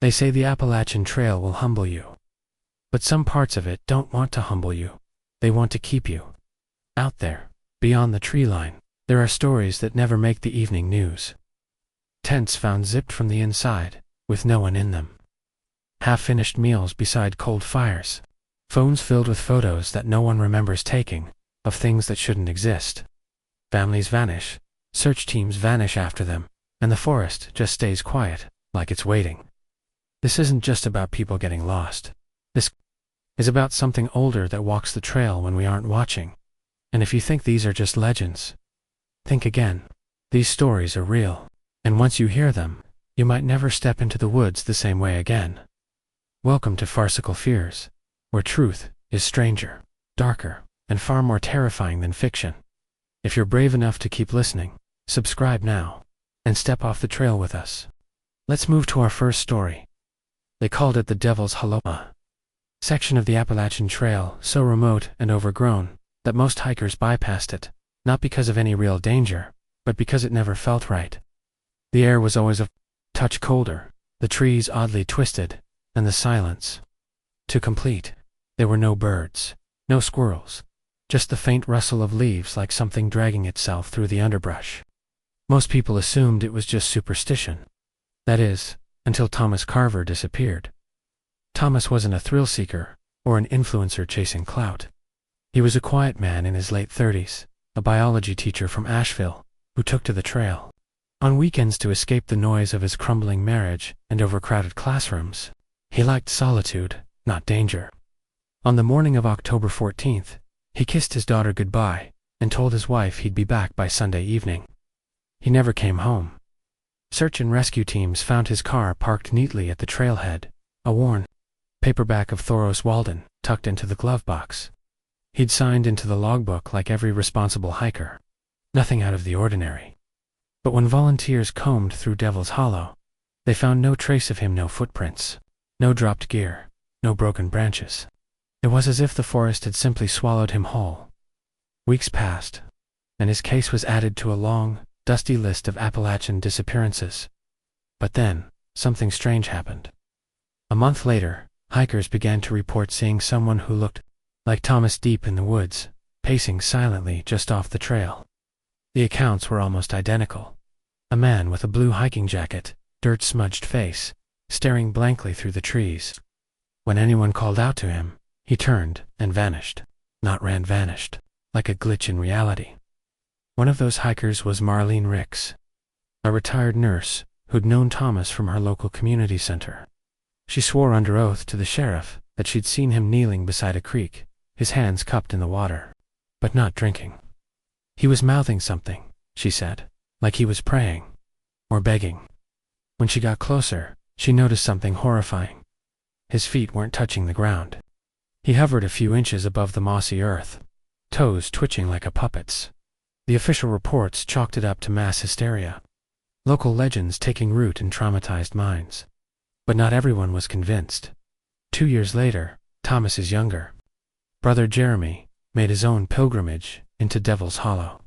They say the Appalachian Trail will humble you. But some parts of it don't want to humble you. They want to keep you. Out there, beyond the tree line, there are stories that never make the evening news. Tents found zipped from the inside, with no one in them. Half-finished meals beside cold fires. Phones filled with photos that no one remembers taking, of things that shouldn't exist. Families vanish, search teams vanish after them, and the forest just stays quiet, like it's waiting. This isn't just about people getting lost. This is about something older that walks the trail when we aren't watching. And if you think these are just legends, think again. These stories are real, and once you hear them, you might never step into the woods the same way again. Welcome to Farcical Fears, where truth is stranger, darker, and far more terrifying than fiction. If you're brave enough to keep listening, subscribe now, and step off the trail with us. Let's move to our first story. They called it the Devil's Hollow, a section of the Appalachian Trail so remote and overgrown that most hikers bypassed it, not because of any real danger, but because it never felt right. The air was always a touch colder, the trees oddly twisted, and the silence too complete. There were no birds, no squirrels, just the faint rustle of leaves like something dragging itself through the underbrush. Most people assumed it was just superstition. That is, until Thomas Carver disappeared. Thomas wasn't a thrill-seeker or an influencer chasing clout. He was a quiet man in his late 30s, a biology teacher from Asheville, who took to the trail on weekends to escape the noise of his crumbling marriage and overcrowded classrooms. He liked solitude, not danger. On the morning of October 14th, he kissed his daughter goodbye and told his wife he'd be back by Sunday evening. He never came home. Search and rescue teams found his car parked neatly at the trailhead, a worn paperback of Thoros Walden tucked into the glove box. He'd signed into the logbook like every responsible hiker. Nothing out of the ordinary. But when volunteers combed through Devil's Hollow, they found no trace of him, no footprints, no dropped gear, no broken branches. It was as if the forest had simply swallowed him whole. Weeks passed, and his case was added to a long, dusty list of Appalachian disappearances. But then, something strange happened. A month later, hikers began to report seeing someone who looked like Thomas deep in the woods, pacing silently just off the trail. The accounts were almost identical. A man with a blue hiking jacket, dirt-smudged face, staring blankly through the trees. When anyone called out to him, he turned and vanished. Not ran, vanished, like a glitch in reality. One of those hikers was Marlene Ricks, a retired nurse who'd known Thomas from her local community center. She swore under oath to the sheriff that she'd seen him kneeling beside a creek, his hands cupped in the water, but not drinking. He was mouthing something, she said, like he was praying or begging. When she got closer, she noticed something horrifying. His feet weren't touching the ground. He hovered a few inches above the mossy earth, toes twitching like a puppet's. The official reports chalked it up to mass hysteria, local legends taking root in traumatized minds. But not everyone was convinced. 2 years later, Thomas's younger brother Jeremy made his own pilgrimage into Devil's Hollow.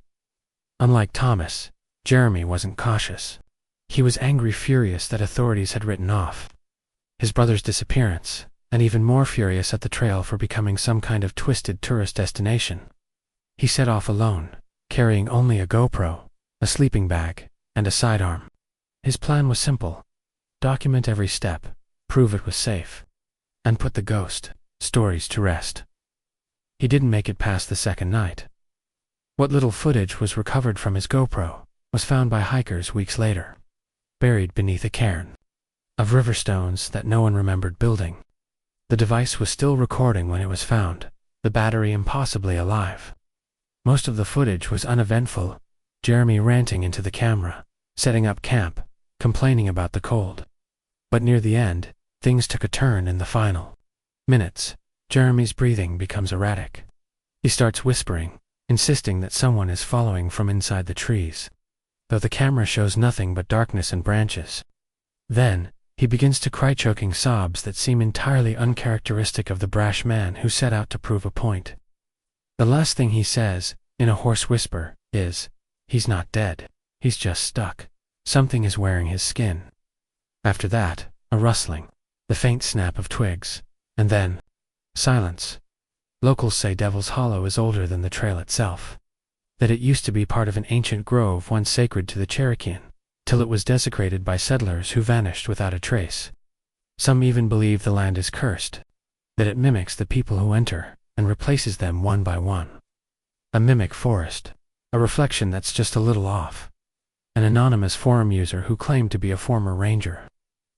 Unlike Thomas, Jeremy wasn't cautious. He was angry, furious that authorities had written off his brother's disappearance, and even more furious at the trail for becoming some kind of twisted tourist destination. He set off alone, carrying only a GoPro, a sleeping bag, and a sidearm. His plan was simple: document every step, prove it was safe, and put the ghost stories to rest. He didn't make it past the second night. What little footage was recovered from his GoPro was found by hikers weeks later, buried beneath a cairn of river stones that no one remembered building. The device was still recording when it was found, the battery impossibly alive. Most of the footage was uneventful, Jeremy ranting into the camera, setting up camp, complaining about the cold. But near the end, things took a turn in the final minutes. Jeremy's breathing becomes erratic. He starts whispering, insisting that someone is following from inside the trees, though the camera shows nothing but darkness and branches. Then, he begins to cry, choking sobs that seem entirely uncharacteristic of the brash man who set out to prove a point. The last thing he says, in a hoarse whisper, is, "He's not dead, he's just stuck. Something is wearing his skin." After that, A rustling, the faint snap of twigs, and then silence. Locals say Devil's Hollow is older than the trail itself, that it used to be part of an ancient grove once sacred to the Cherokee, till it was desecrated by settlers who vanished without a trace. Some even believe the land is cursed, that it mimics the people who enter and replaces them one by one. A mimic forest, a reflection that's just a little off. An anonymous forum user who claimed to be a former ranger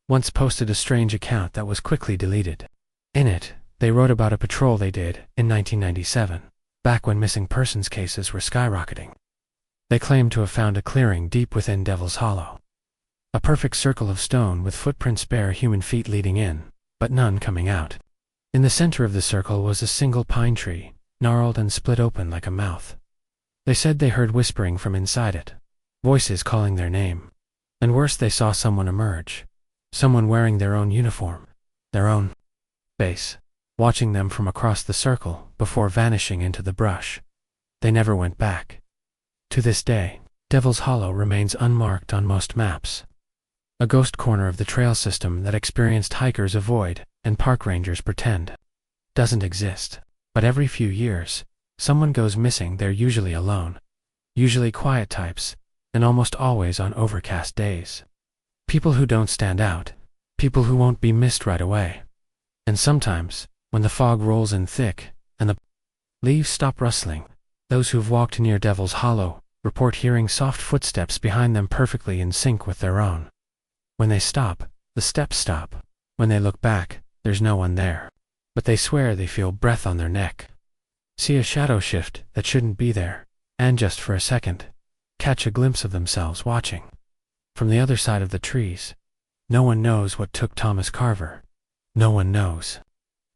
once posted a strange account that was quickly deleted. In it, they wrote about a patrol they did in 1997, back when missing persons cases were skyrocketing. They claimed to have found a clearing deep within Devil's Hollow. A perfect circle of stone with footprints bear human feet leading in, but none coming out. In the center of the circle was a single pine tree, gnarled and split open like a mouth. They said they heard whispering from inside it, voices calling their name. And worse, they saw someone emerge. Someone wearing their own uniform, their own face, watching them from across the circle before vanishing into the brush. They never went back. To this day, Devil's Hollow remains unmarked on most maps. A ghost corner of the trail system that experienced hikers avoid and park rangers pretend doesn't exist. But every few years, someone goes missing. They're usually alone, usually quiet types, and almost always on overcast days. People who don't stand out, people who won't be missed right away. And sometimes, when the fog rolls in thick and the leaves stop rustling, those who've walked near Devil's Hollow report hearing soft footsteps behind them perfectly in sync with their own. When they stop, the steps stop. When they look back, there's no one there. But they swear they feel breath on their neck. See a shadow shift that shouldn't be there, and just for a second, catch a glimpse of themselves watching. From the other side of the trees, no one knows what took Thomas Carver. No one knows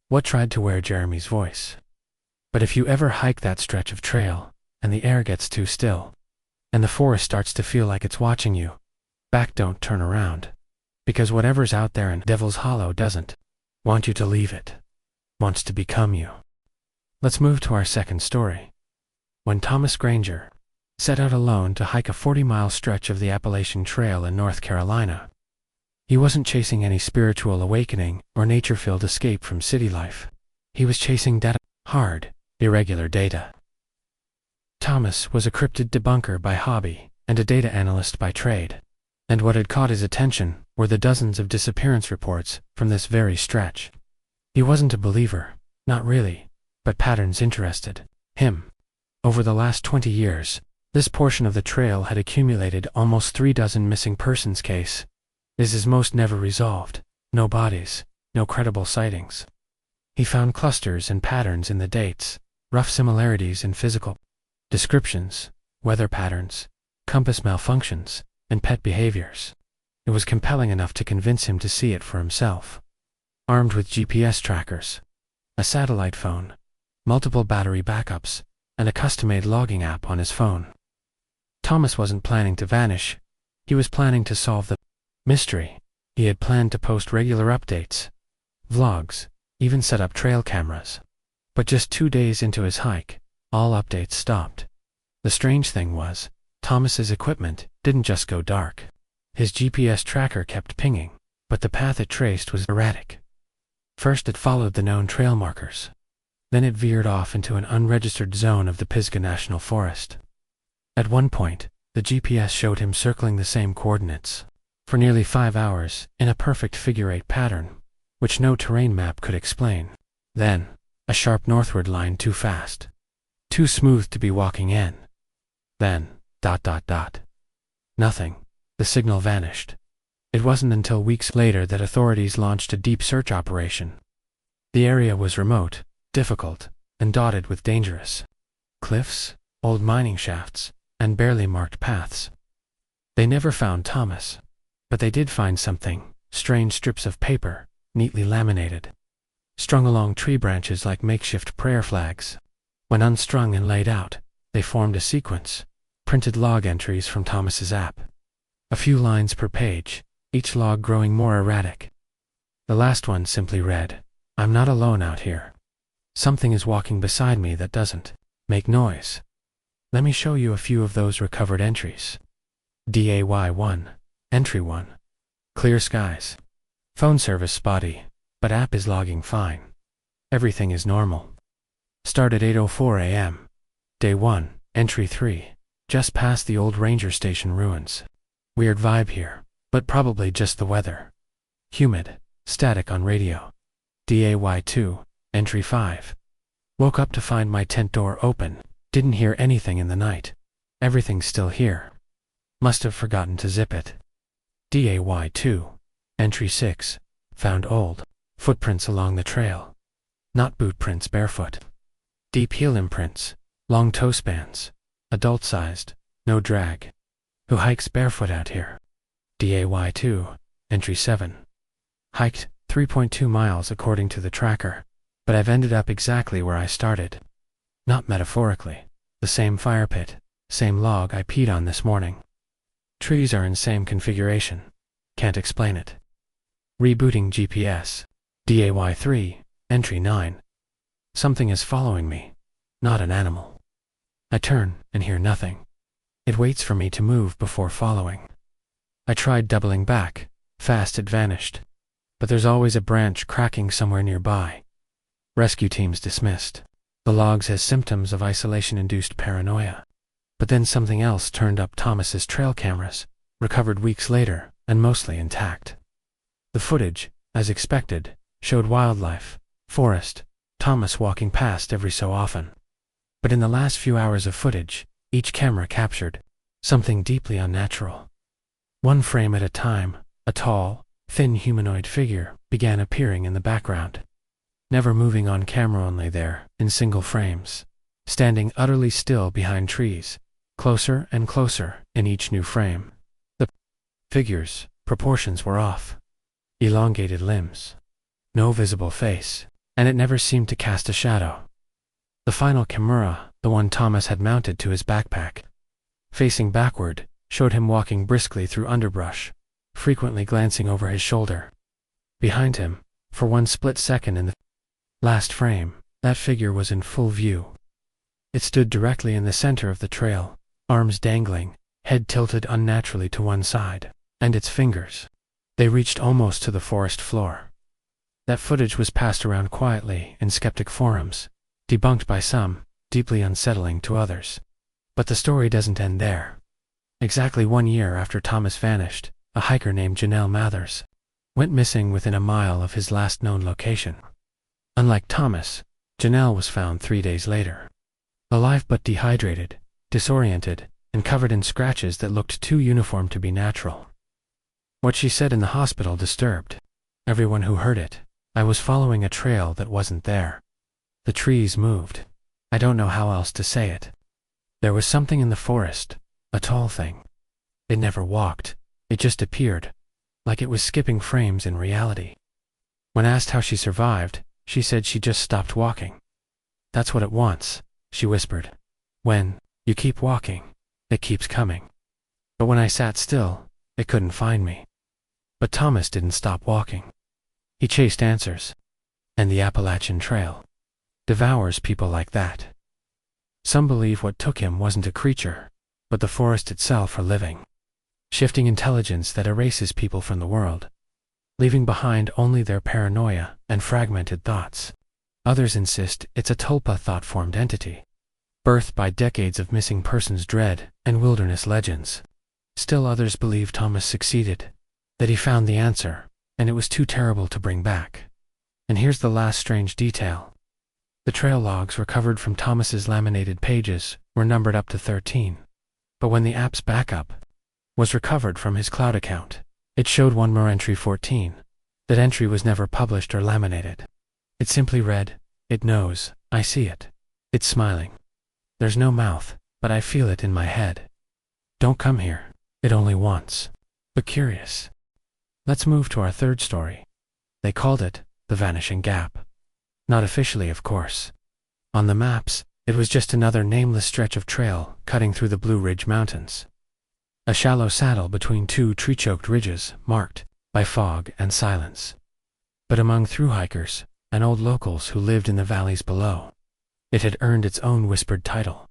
what tried to wear Jeremy's voice. But if you ever hike that stretch of trail, and the air gets too still, and the forest starts to feel like it's watching you, don't turn around. Because whatever's out there in Devil's Hollow doesn't want you to leave it, wants to become you. Let's move to our second story. When Thomas Granger set out alone to hike a 40-mile stretch of the Appalachian Trail in North Carolina, he wasn't chasing any spiritual awakening or nature-filled escape from city life. He was chasing data, hard, irregular data. Thomas was a cryptid debunker by hobby and a data analyst by trade. And what had caught his attention were the dozens of disappearance reports from this very stretch. He wasn't a believer, not really, but patterns interested him. Over the last 20 years, this portion of the trail had accumulated almost 36 missing persons cases. This is most never resolved. No bodies, no credible sightings. He found clusters and patterns in the dates, rough similarities in physical descriptions, weather patterns, compass malfunctions, and pet behaviors. It was compelling enough to convince him to see it for himself. Armed with GPS trackers, a satellite phone, multiple battery backups, and a custom-made logging app on his phone, Thomas wasn't planning to vanish. He was planning to solve the mystery. He had planned to post regular updates, vlogs, even set up trail cameras. But just 2 days into his hike, all updates stopped. The strange thing was, Thomas's equipment didn't just go dark. His GPS tracker kept pinging, but the path it traced was erratic. First it followed the known trail markers. Then it veered off into an unregistered zone of the Pisgah National Forest. At one point, the GPS showed him circling the same coordinates for nearly 5 hours in a perfect figure-8 pattern, which no terrain map could explain. Then, a sharp northward line too fast, too smooth to be walking in. Then, ... Nothing. The signal vanished. It wasn't until weeks later that authorities launched a deep search operation. The area was remote, difficult, and dotted with dangerous cliffs, old mining shafts, and barely marked paths. They never found Thomas, but they did find something: strange strips of paper, neatly laminated, strung along tree branches like makeshift prayer flags. When unstrung and laid out, they formed a sequence: printed log entries from Thomas's app. A few lines per page, each log growing more erratic. The last one simply read, "I'm not alone out here. Something is walking beside me that doesn't make noise." Let me show you a few of those recovered entries. DAY 1, Entry 1. Clear skies. Phone service spotty, but app is logging fine. Everything is normal. Start at 8:04 a.m. Day 1, Entry 3. Just past the old ranger station ruins. Weird vibe here, but probably just the weather. Humid, static on radio. DAY2, Entry 5. Woke up to find my tent door open. Didn't hear anything in the night. Everything's still here. Must have forgotten to zip it. DAY2, Entry 6. Found old footprints along the trail. Not boot prints barefoot. Deep heel imprints, long toe spans, adult-sized, no drag. Who hikes barefoot out here? DAY2, Entry 7. Hiked 3.2 miles according to the tracker, but I've ended up exactly where I started. Not metaphorically. The same fire pit, same log I peed on this morning. Trees are in same configuration. Can't explain it. Rebooting GPS. DAY3, Entry 9. Something is following me, not an animal. I turn and hear nothing. It waits for me to move before following. I tried doubling back, fast it vanished. But there's always a branch cracking somewhere nearby. Rescue teams dismissed. The logs has symptoms of isolation-induced paranoia. But then something else turned up Thomas's trail cameras, recovered weeks later, and mostly intact. The footage, as expected, showed wildlife, forest, Thomas walking past every so often. But in the last few hours of footage, each camera captured something deeply unnatural. One frame at a time, a tall, thin humanoid figure began appearing in the background. Never moving on camera, only there, in single frames, standing utterly still behind trees, closer and closer in each new frame. The figure's proportions were off. Elongated limbs. No visible face, and it never seemed to cast a shadow. The final camera, the one Thomas had mounted to his backpack, facing backward, showed him walking briskly through underbrush, frequently glancing over his shoulder. Behind him, for one split second in the last frame, that figure was in full view. It stood directly in the center of the trail, arms dangling, head tilted unnaturally to one side, and its fingers. They reached almost to the forest floor. That footage was passed around quietly in skeptic forums, debunked by some, deeply unsettling to others. But the story doesn't end there. Exactly 1 year after Thomas vanished, a hiker named Janelle Mathers went missing within a mile of his last known location. Unlike Thomas, Janelle was found 3 days later. Alive but dehydrated, disoriented, and covered in scratches that looked too uniform to be natural. What she said in the hospital disturbed everyone who heard it. I was following a trail that wasn't there. The trees moved. I don't know how else to say it. There was something in the forest, a tall thing. It never walked, it just appeared, like it was skipping frames in reality. When asked how she survived, she said she just stopped walking. That's what it wants, she whispered. When you keep walking, it keeps coming. But when I sat still, it couldn't find me. But Thomas didn't stop walking. He chased answers. And the Appalachian Trail devours people like that. Some believe what took him wasn't a creature, but the forest itself a living, shifting intelligence that erases people from the world, leaving behind only their paranoia and fragmented thoughts. Others insist it's a tulpa thought-formed entity, birthed by decades of missing persons dread and wilderness legends. Still others believe Thomas succeeded, that he found the answer, and it was too terrible to bring back. And here's the last strange detail. The trail logs recovered from Thomas's laminated pages were numbered up to 13. But when the app's backup was recovered from his cloud account, it showed one more entry 14. That entry was never published or laminated. It simply read, "It knows, I see it. It's smiling. There's no mouth, but I feel it in my head. Don't come here, it only wants." But curious. Let's move to our third story. They called it the Vanishing Gap. Not officially, of course. On the maps, it was just another nameless stretch of trail cutting through the Blue Ridge Mountains. A shallow saddle between two tree-choked ridges marked by fog and silence. But among thru-hikers and old locals who lived in the valleys below, it had earned its own whispered title.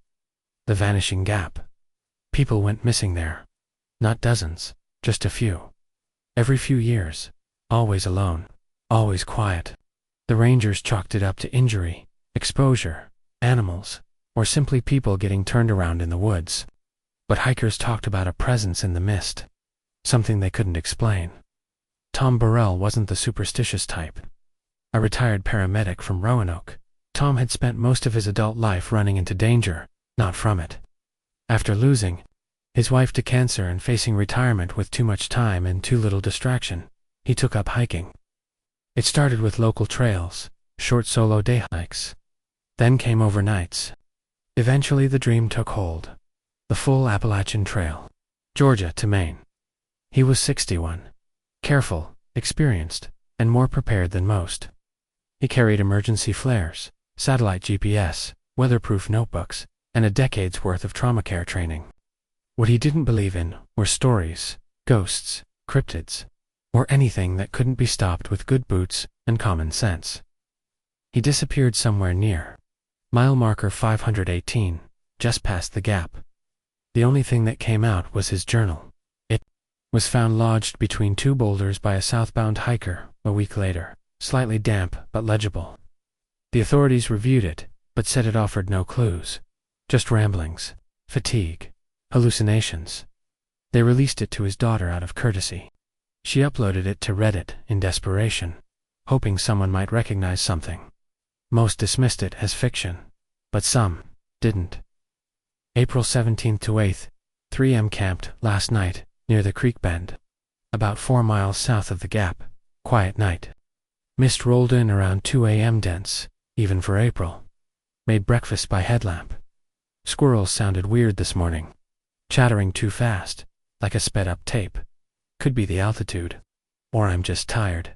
The Vanishing Gap. People went missing there. Not dozens, just a few. Every few years, Always alone. Always quiet. The rangers chalked it up to injury, exposure, animals, or simply people getting turned around in the woods. But hikers talked about a presence in the mist. Something they couldn't explain. Tom Burrell wasn't the superstitious type. A retired paramedic from Roanoke, Tom had spent most of his adult life running into danger, not from it. After losing his wife to cancer and facing retirement with too much time and too little distraction, he took up hiking. It started with local trails, short solo day hikes. Then came overnights. Eventually the dream took hold. The full Appalachian Trail, Georgia to Maine. He was 61. Careful, experienced, and more prepared than most. He carried emergency flares, satellite GPS, weatherproof notebooks, and a decade's worth of trauma care training. What he didn't believe in were stories, ghosts, cryptids, or anything that couldn't be stopped with good boots and common sense. He disappeared somewhere near mile marker 518, just past the gap. The only thing that came out was his journal. It was found lodged between two boulders by a southbound hiker a week later, slightly damp but legible. The authorities reviewed it, but said it offered no clues. Just ramblings, fatigue, hallucinations. They released it to his daughter out of courtesy. She uploaded it to Reddit in desperation, hoping someone might recognize something. Most dismissed it as fiction, but some didn't. April 17th to 8th, 3M camped last night near the creek bend, about 4 miles south of the gap. Quiet night. Mist rolled in around 2 a.m. dense, even for April. Made breakfast by headlamp. Squirrels sounded weird this morning. Chattering too fast, like a sped-up tape. Could be the altitude. Or I'm just tired.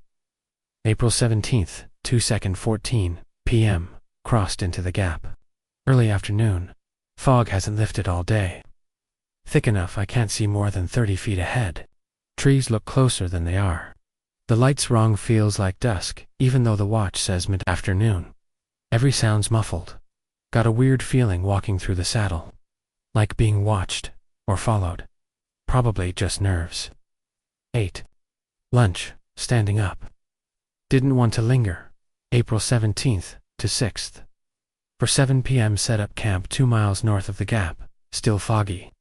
April 17th, 2:14 p.m., crossed into the gap. Early afternoon. Fog hasn't lifted all day. Thick enough I can't see more than 30 feet ahead. Trees look closer than they are. The light's wrong feels like dusk, even though the watch says mid-afternoon. Every sound's muffled. Got a weird feeling walking through the saddle. Like being watched, or followed. Probably just nerves. 8. Lunch, standing up. Didn't want to linger. April 17th to 6th. For 7 p.m. set up camp 2 miles north of the gap, still foggy.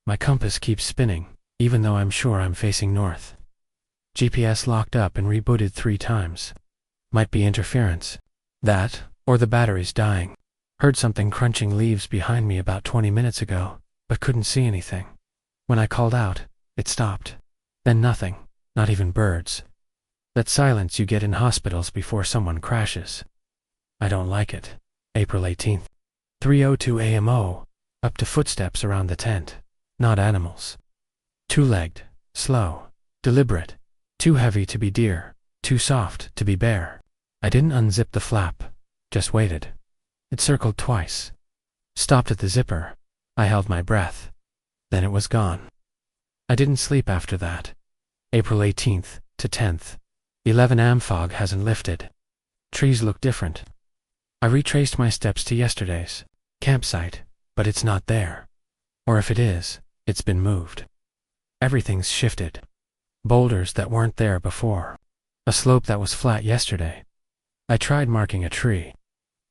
My compass keeps spinning, even though I'm sure I'm facing north. GPS locked up and rebooted 3 times. Might be interference. That, or the battery's dying. Heard something crunching leaves behind me about 20 minutes ago, but couldn't see anything. When I called out, it stopped. Then nothing, not even birds. That silence you get in hospitals before someone crashes. I don't like it. April 18th. 3:02 a.m. Up to footsteps around the tent. Not animals. Two-legged, slow, deliberate. Too heavy to be deer, too soft to be bear. I didn't unzip the flap, just waited. It circled twice. Stopped at the zipper. I held my breath. Then it was gone. I didn't sleep after that. April 18th to 10th. 11 am fog hasn't lifted. Trees look different. I retraced my steps to yesterday's campsite, but it's not there. Or if it is, it's been moved. Everything's shifted. Boulders that weren't there before. A slope that was flat yesterday. I tried marking a tree.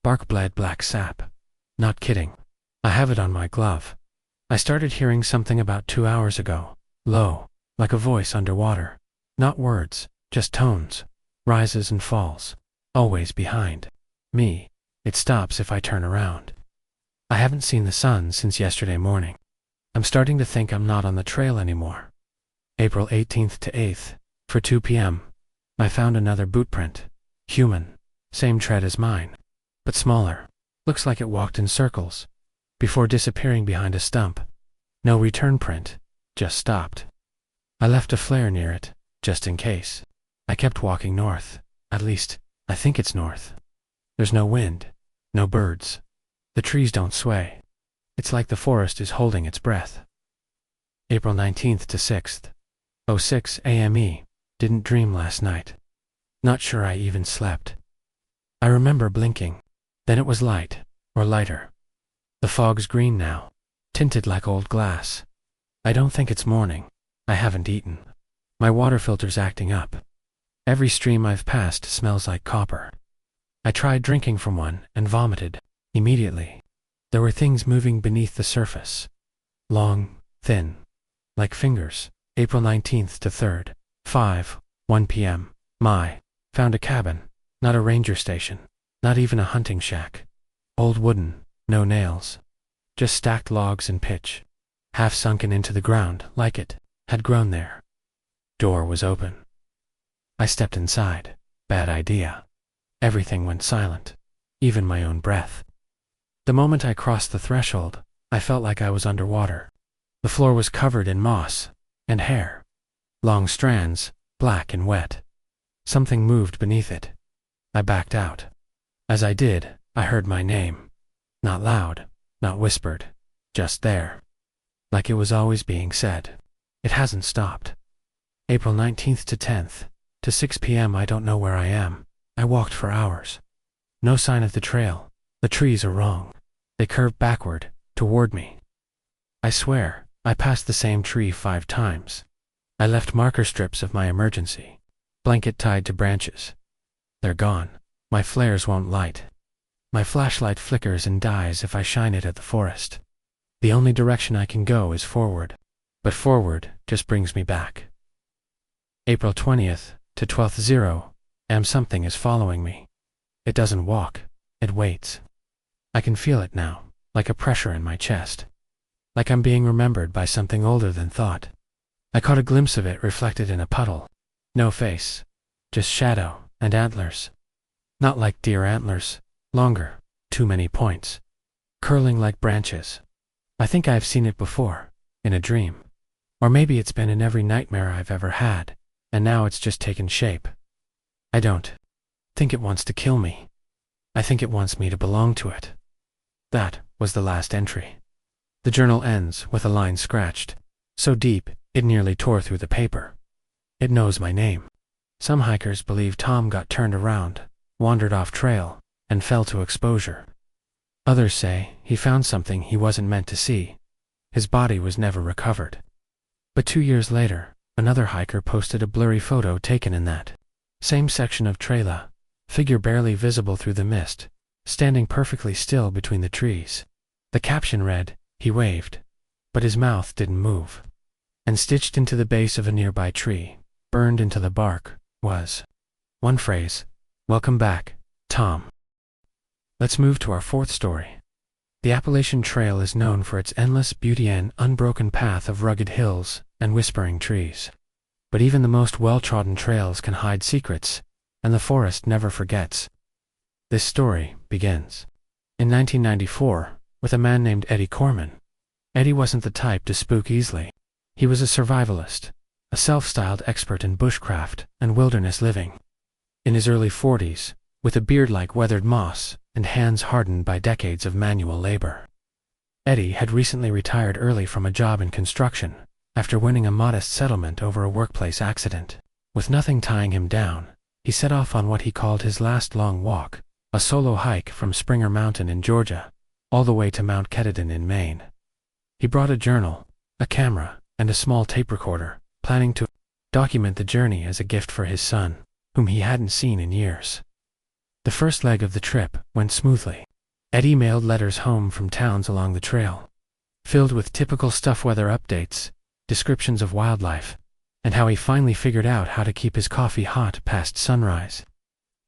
Bark bled black sap. Not kidding. I have it on my glove. I started hearing something about 2 hours ago. Low, like a voice underwater. Not words, just tones. Rises and falls. Always behind me. It stops if I turn around. I haven't seen the sun since yesterday morning. I'm starting to think I'm not on the trail anymore. April 18th to 8th. For 2 p.m. I found another boot print. Human. Same tread as mine. But smaller. Looks like it walked in circles. Before disappearing behind a stump. No return print. Just stopped. I left a flare near it, just in case. I kept walking north. At least, I think it's north. There's no wind. No birds. The trees don't sway. It's like the forest is holding its breath. April 19th to 6th. 06 a.m. Didn't dream last night. Not sure I even slept. I remember blinking. Then it was light, or lighter. The fog's green now, tinted like old glass. I don't think it's morning. I haven't eaten. My water filter's acting up. Every stream I've passed smells like copper. I tried drinking from one and vomited immediately. There were things moving beneath the surface. Long, thin, like fingers. April 19th to 3rd, 5:1 p.m. Found a cabin, not a ranger station, not even a hunting shack. Old wooden, no nails. Just stacked logs and pitch, half sunken into the ground like it had grown there. Door was open. I stepped inside. Bad idea. Everything went silent, even my own breath. The moment I crossed the threshold, I felt like I was underwater. The floor was covered in moss and hair. Long strands, black and wet. Something moved beneath it. I backed out. As I did, I heard my name. Not loud, not whispered, just there. Like it was always being said. It hasn't stopped. April 19th to 10th, to 6 p.m. I don't know where I am. I walked for hours. No sign of the trail. The trees are wrong. They curve backward, toward me. I swear, I passed the same tree 5 times. I left marker strips of my emergency. Blanket tied to branches. They're gone. My flares won't light. My flashlight flickers and dies if I shine it at the forest. The only direction I can go is forward. But forward just brings me back. April 20th to 12th 0 am something is following me. It doesn't walk. It waits. I can feel it now, like a pressure in my chest. Like I'm being remembered by something older than thought. I caught a glimpse of it reflected in a puddle. No face. Just shadow and antlers. Not like deer antlers. Longer. Too many points. Curling like branches. I think I've seen it before. In a dream. Or maybe it's been in every nightmare I've ever had, and now it's just taken shape. I don't think it wants to kill me. I think it wants me to belong to it. That was the last entry. The journal ends with a line scratched, so deep it nearly tore through the paper. It knows my name. Some hikers believe Tom got turned around, wandered off trail, and fell to exposure. Others say he found something he wasn't meant to see. His body was never recovered. But 2 years later, another hiker posted a blurry photo taken in that same section of trail, figure barely visible through the mist, standing perfectly still between the trees. The caption read, "He waved, but his mouth didn't move." And stitched into the base of a nearby tree, burned into the bark, was one phrase, "Welcome back, Tom." Let's move to our 4th story. The Appalachian Trail is known for its endless beauty and unbroken path of rugged hills and whispering trees. But even the most well-trodden trails can hide secrets, and the forest never forgets. This story begins in 1994 with a man named Eddie Corman. Eddie wasn't the type to spook easily. He was a survivalist, a self-styled expert in bushcraft and wilderness living. In his early 40s, with a beard like weathered moss and hands hardened by decades of manual labor. Eddie had recently retired early from a job in construction after winning a modest settlement over a workplace accident. With nothing tying him down, he set off on what he called his last long walk, a solo hike from Springer Mountain in Georgia, all the way to Mount Katahdin in Maine. He brought a journal, a camera, and a small tape recorder, planning to document the journey as a gift for his son, whom he hadn't seen in years. The first leg of the trip went smoothly. Eddie mailed letters home from towns along the trail, filled with typical stuff weather updates, descriptions of wildlife, and how he finally figured out how to keep his coffee hot past sunrise.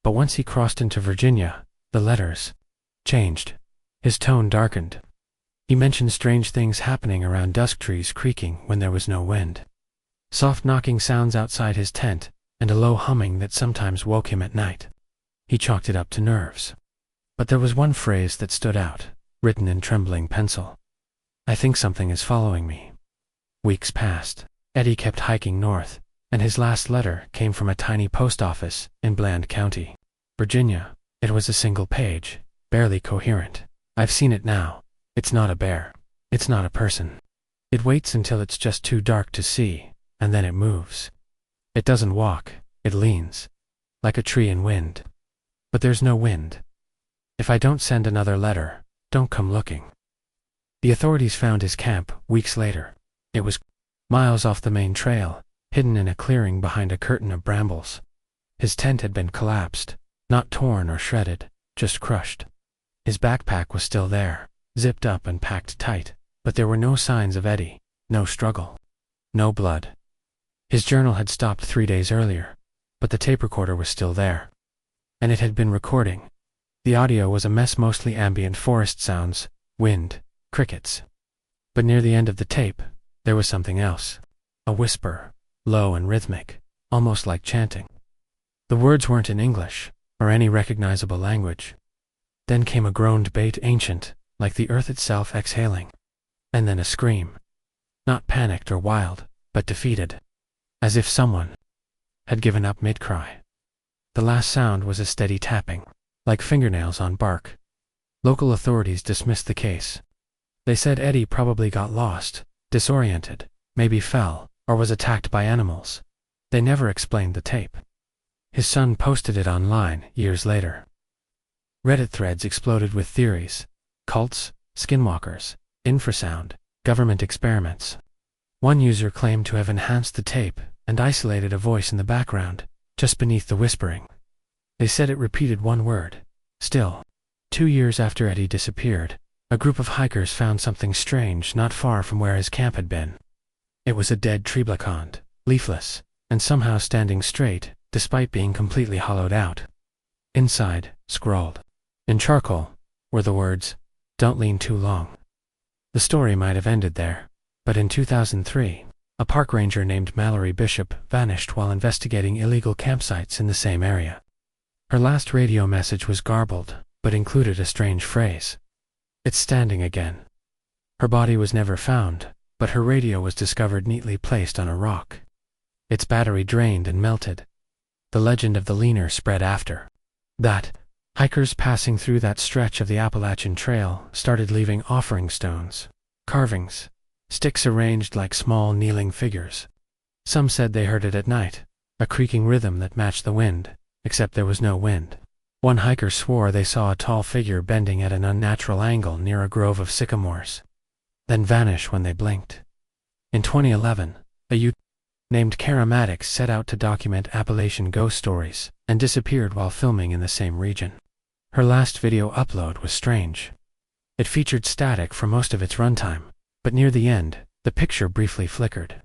But once he crossed into Virginia, the letters changed. His tone darkened. He mentioned strange things happening around dusk, trees creaking when there was no wind, soft knocking sounds outside his tent, and a low humming that sometimes woke him at night. He chalked it up to nerves. But there was one phrase that stood out, written in trembling pencil. "I think something is following me." Weeks passed. Eddie kept hiking north, and his last letter came from a tiny post office in Bland County, Virginia. It was a single page, barely coherent. "I've seen it now. It's not a bear. It's not a person. It waits until it's just too dark to see, and then it moves. It doesn't walk, it leans, like a tree in wind. But there's no wind. If I don't send another letter, don't come looking." The authorities found his camp weeks later. It was miles off the main trail, hidden in a clearing behind a curtain of brambles. His tent had been collapsed, not torn or shredded, just crushed. His backpack was still there, zipped up and packed tight, but there were no signs of Eddie, no struggle, no blood. His journal had stopped 3 days earlier, but the tape recorder was still there. And it had been recording. The audio was a mess, mostly ambient forest sounds, wind, crickets. But near the end of the tape, there was something else. A whisper, low and rhythmic, almost like chanting. The words weren't in English, or any recognizable language. Then came a groaned bait, ancient, like the earth itself exhaling. And then a scream. Not panicked or wild, but defeated. As if someone had given up mid-cry. The last sound was a steady tapping, like fingernails on bark. Local authorities dismissed the case. They said Eddie probably got lost, disoriented, maybe fell, or was attacked by animals. They never explained the tape. His son posted it online years later. Reddit threads exploded with theories: cults, skinwalkers, infrasound, government experiments. One user claimed to have enhanced the tape and isolated a voice in the background, just beneath the whispering. They said it repeated one word, still. 2 years after Eddie disappeared, a group of hikers found something strange not far from where his camp had been. It was a dead tree, leafless, and somehow standing straight, despite being completely hollowed out. Inside, scrawled in charcoal, were the words, "Don't lean too long." The story might have ended there, but in 2003, a park ranger named Mallory Bishop vanished while investigating illegal campsites in the same area. Her last radio message was garbled, but included a strange phrase: "It's standing again." Her body was never found, but her radio was discovered neatly placed on a rock. Its battery drained and melted. The legend of the leaner spread after that. Hikers passing through that stretch of the Appalachian Trail started leaving offering stones, carvings, sticks arranged like small kneeling figures. Some said they heard it at night, a creaking rhythm that matched the wind, except there was no wind. One hiker swore they saw a tall figure bending at an unnatural angle near a grove of sycamores, then vanish when they blinked. In 2011, a youth named Kara Maddox set out to document Appalachian ghost stories and disappeared while filming in the same region. Her last video upload was strange. It featured static for most of its runtime, but near the end, the picture briefly flickered.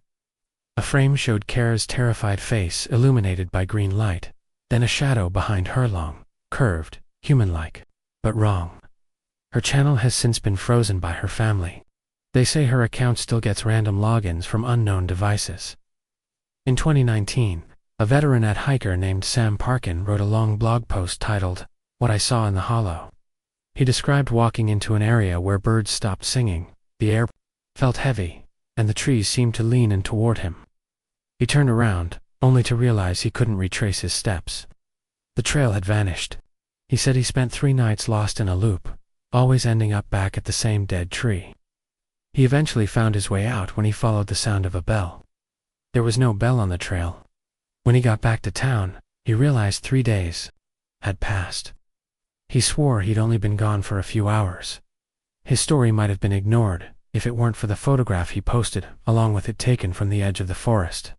A frame showed Kara's terrified face illuminated by green light, then a shadow behind her, long, curved, human-like, but wrong. Her channel has since been frozen by her family. They say her account still gets random logins from unknown devices. In 2019, a veteran hiker named Sam Parkin wrote a long blog post titled, "What I Saw in the Hollow." He described walking into an area where birds stopped singing, the air felt heavy, and the trees seemed to lean in toward him. He turned around, only to realize he couldn't retrace his steps. The trail had vanished. He said he spent 3 nights lost in a loop, always ending up back at the same dead tree. He eventually found his way out when he followed the sound of a bell. There was no bell on the trail. When he got back to town, he realized 3 days had passed. He swore he'd only been gone for a few hours. His story might have been ignored if it weren't for the photograph he posted, along with it taken from the edge of the forest,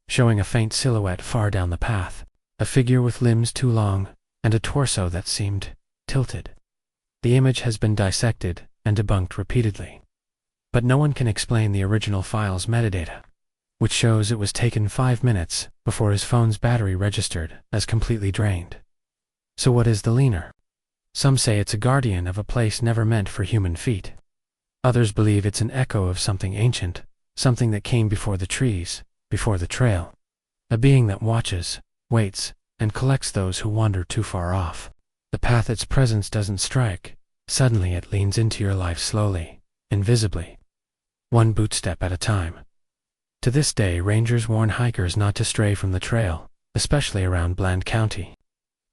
showing a faint silhouette far down the path, a figure with limbs too long, and a torso that seemed tilted. The image has been dissected and debunked repeatedly. But no one can explain the original file's metadata, which shows it was taken 5 minutes before his phone's battery registered as completely drained. So what is the leaner? Some say it's a guardian of a place never meant for human feet. Others believe it's an echo of something ancient, something that came before the trees, before the trail. A being that watches, waits, and collects those who wander too far off. The path its presence doesn't strike, suddenly it leans into your life slowly, invisibly, one bootstep at a time. To this day, rangers warn hikers not to stray from the trail, especially around Bland County.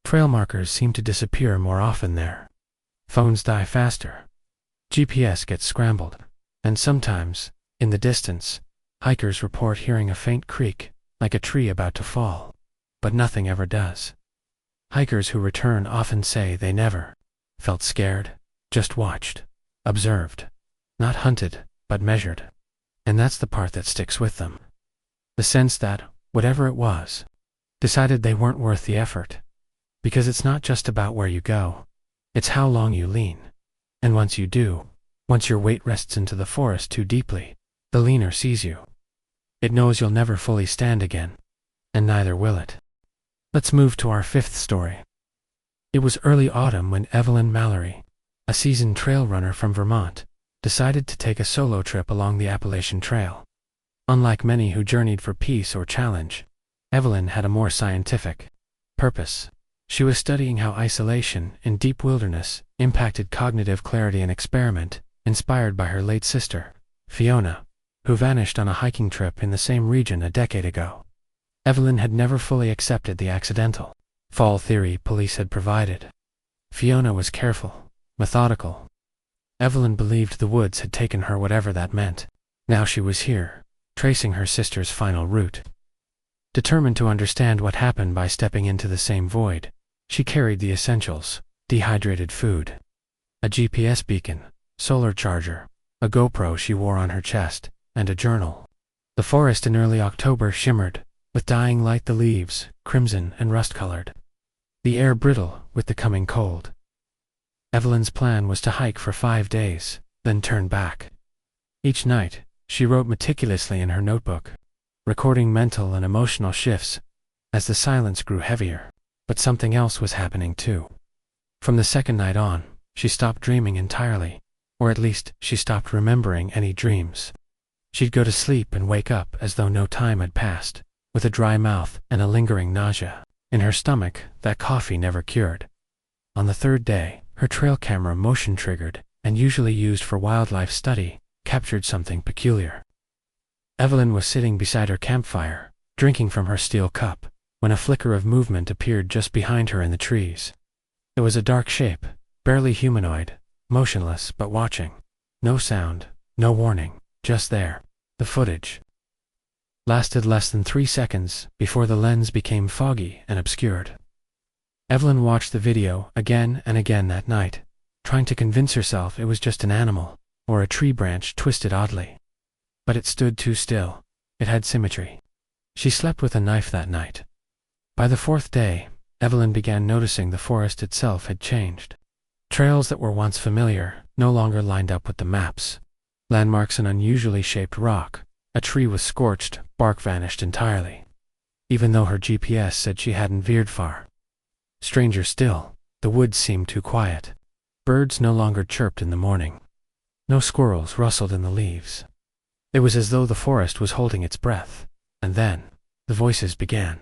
Trail markers seem to disappear more often there. Phones die faster. GPS gets scrambled. And sometimes, in the distance, hikers report hearing a faint creak, like a tree about to fall. But nothing ever does. Hikers who return often say they never felt scared, just watched, observed, not hunted, but measured. And that's the part that sticks with them. The sense that, whatever it was, decided they weren't worth the effort. Because it's not just about where you go, it's how long you lean. And once you do, once your weight rests into the forest too deeply, the leaner sees you. It knows you'll never fully stand again, and neither will it. Let's move to our fifth story. It was early autumn when Evelyn Mallory, a seasoned trail runner from Vermont, decided to take a solo trip along the Appalachian Trail. Unlike many who journeyed for peace or challenge, Evelyn had a more scientific purpose. She was studying how isolation in deep wilderness impacted cognitive clarity and experiment, inspired by her late sister, Fiona, who vanished on a hiking trip in the same region a decade ago. Evelyn had never fully accepted the accidental fall theory police had provided. Fiona was careful, methodical. Evelyn believed the woods had taken her, whatever that meant. Now she was here, tracing her sister's final route. Determined to understand what happened by stepping into the same void, she carried the essentials: dehydrated food, a GPS beacon, solar charger, a GoPro she wore on her chest, and a journal. The forest in early October shimmered, with dying light, the leaves crimson and rust-colored. The air brittle with the coming cold. Evelyn's plan was to hike for 5 days, then turn back. Each night, she wrote meticulously in her notebook, recording mental and emotional shifts as the silence grew heavier. But something else was happening too. From the second night on, she stopped dreaming entirely, or at least she stopped remembering any dreams. She'd go to sleep and wake up as though no time had passed, with a dry mouth and a lingering nausea in her stomach that coffee never cured. On the third day, her trail camera, motion-triggered and usually used for wildlife study, captured something peculiar. Evelyn was sitting beside her campfire, drinking from her steel cup, when a flicker of movement appeared just behind her in the trees. It was a dark shape, barely humanoid, motionless but watching. No sound, no warning, just there. The footage lasted less than 3 seconds before the lens became foggy and obscured. Evelyn watched the video again and again that night, trying to convince herself it was just an animal, or a tree branch twisted oddly. But it stood too still. It had symmetry. She slept with a knife that night. By the 4th day, Evelyn began noticing the forest itself had changed. Trails that were once familiar no longer lined up with the maps. Landmarks: an unusually shaped rock, a tree was scorched, bark vanished entirely, even though her GPS said she hadn't veered far. Stranger still, the woods seemed too quiet. Birds no longer chirped in the morning. No squirrels rustled in the leaves. It was as though the forest was holding its breath. And then, the voices began.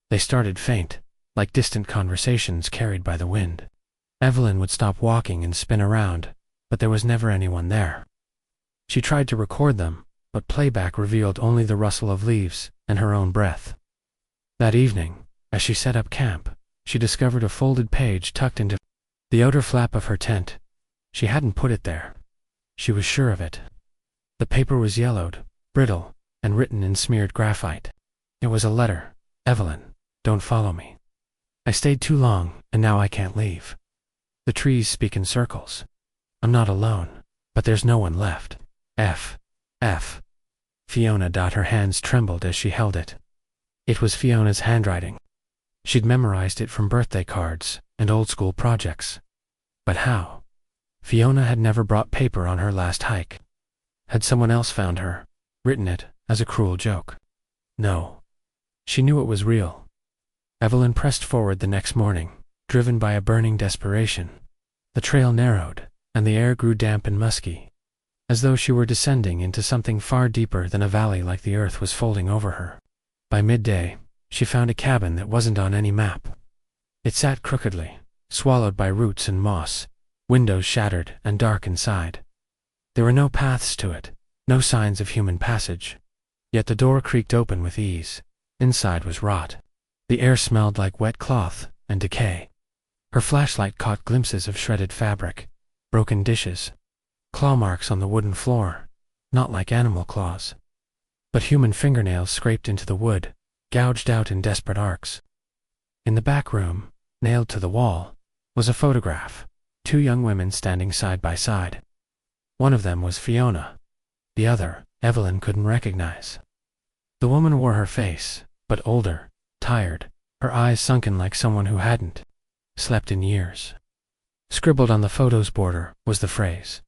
They started faint, like distant conversations carried by the wind. Evelyn would stop walking and spin around, but there was never anyone there. She tried to record them, but playback revealed only the rustle of leaves and her own breath. That evening, as she set up camp, she discovered a folded page tucked into the outer flap of her tent. She hadn't put it there. She was sure of it. The paper was yellowed, brittle, and written in smeared graphite. It was a letter. Evelyn, don't follow me. I stayed too long, and now I can't leave. The trees speak in circles. I'm not alone, but there's no one left. F. Fiona. Her hands trembled as she held it. It was Fiona's handwriting. She'd memorized it from birthday cards and old-school projects. But how? Fiona had never brought paper on her last hike. Had someone else found her, written it as a cruel joke? No. She knew it was real. Evelyn pressed forward the next morning, driven by a burning desperation. The trail narrowed, and the air grew damp and musky, as though she were descending into something far deeper than a valley like the earth was folding over her. By midday, she found a cabin that wasn't on any map. It sat crookedly, swallowed by roots and moss, windows shattered and dark inside. There were no paths to it, no signs of human passage. Yet the door creaked open with ease. Inside was rot. The air smelled like wet cloth and decay. Her flashlight caught glimpses of shredded fabric, broken dishes, claw marks on the wooden floor, not like animal claws, but human fingernails scraped into the wood, gouged out in desperate arcs. In the back room, nailed to the wall, was a photograph, 2 young women standing side by side. One of them was Fiona. The other, Evelyn couldn't recognize. The woman wore her face, but older, tired, her eyes sunken like someone who hadn't slept in years. Scribbled on the photo's border was the phrase,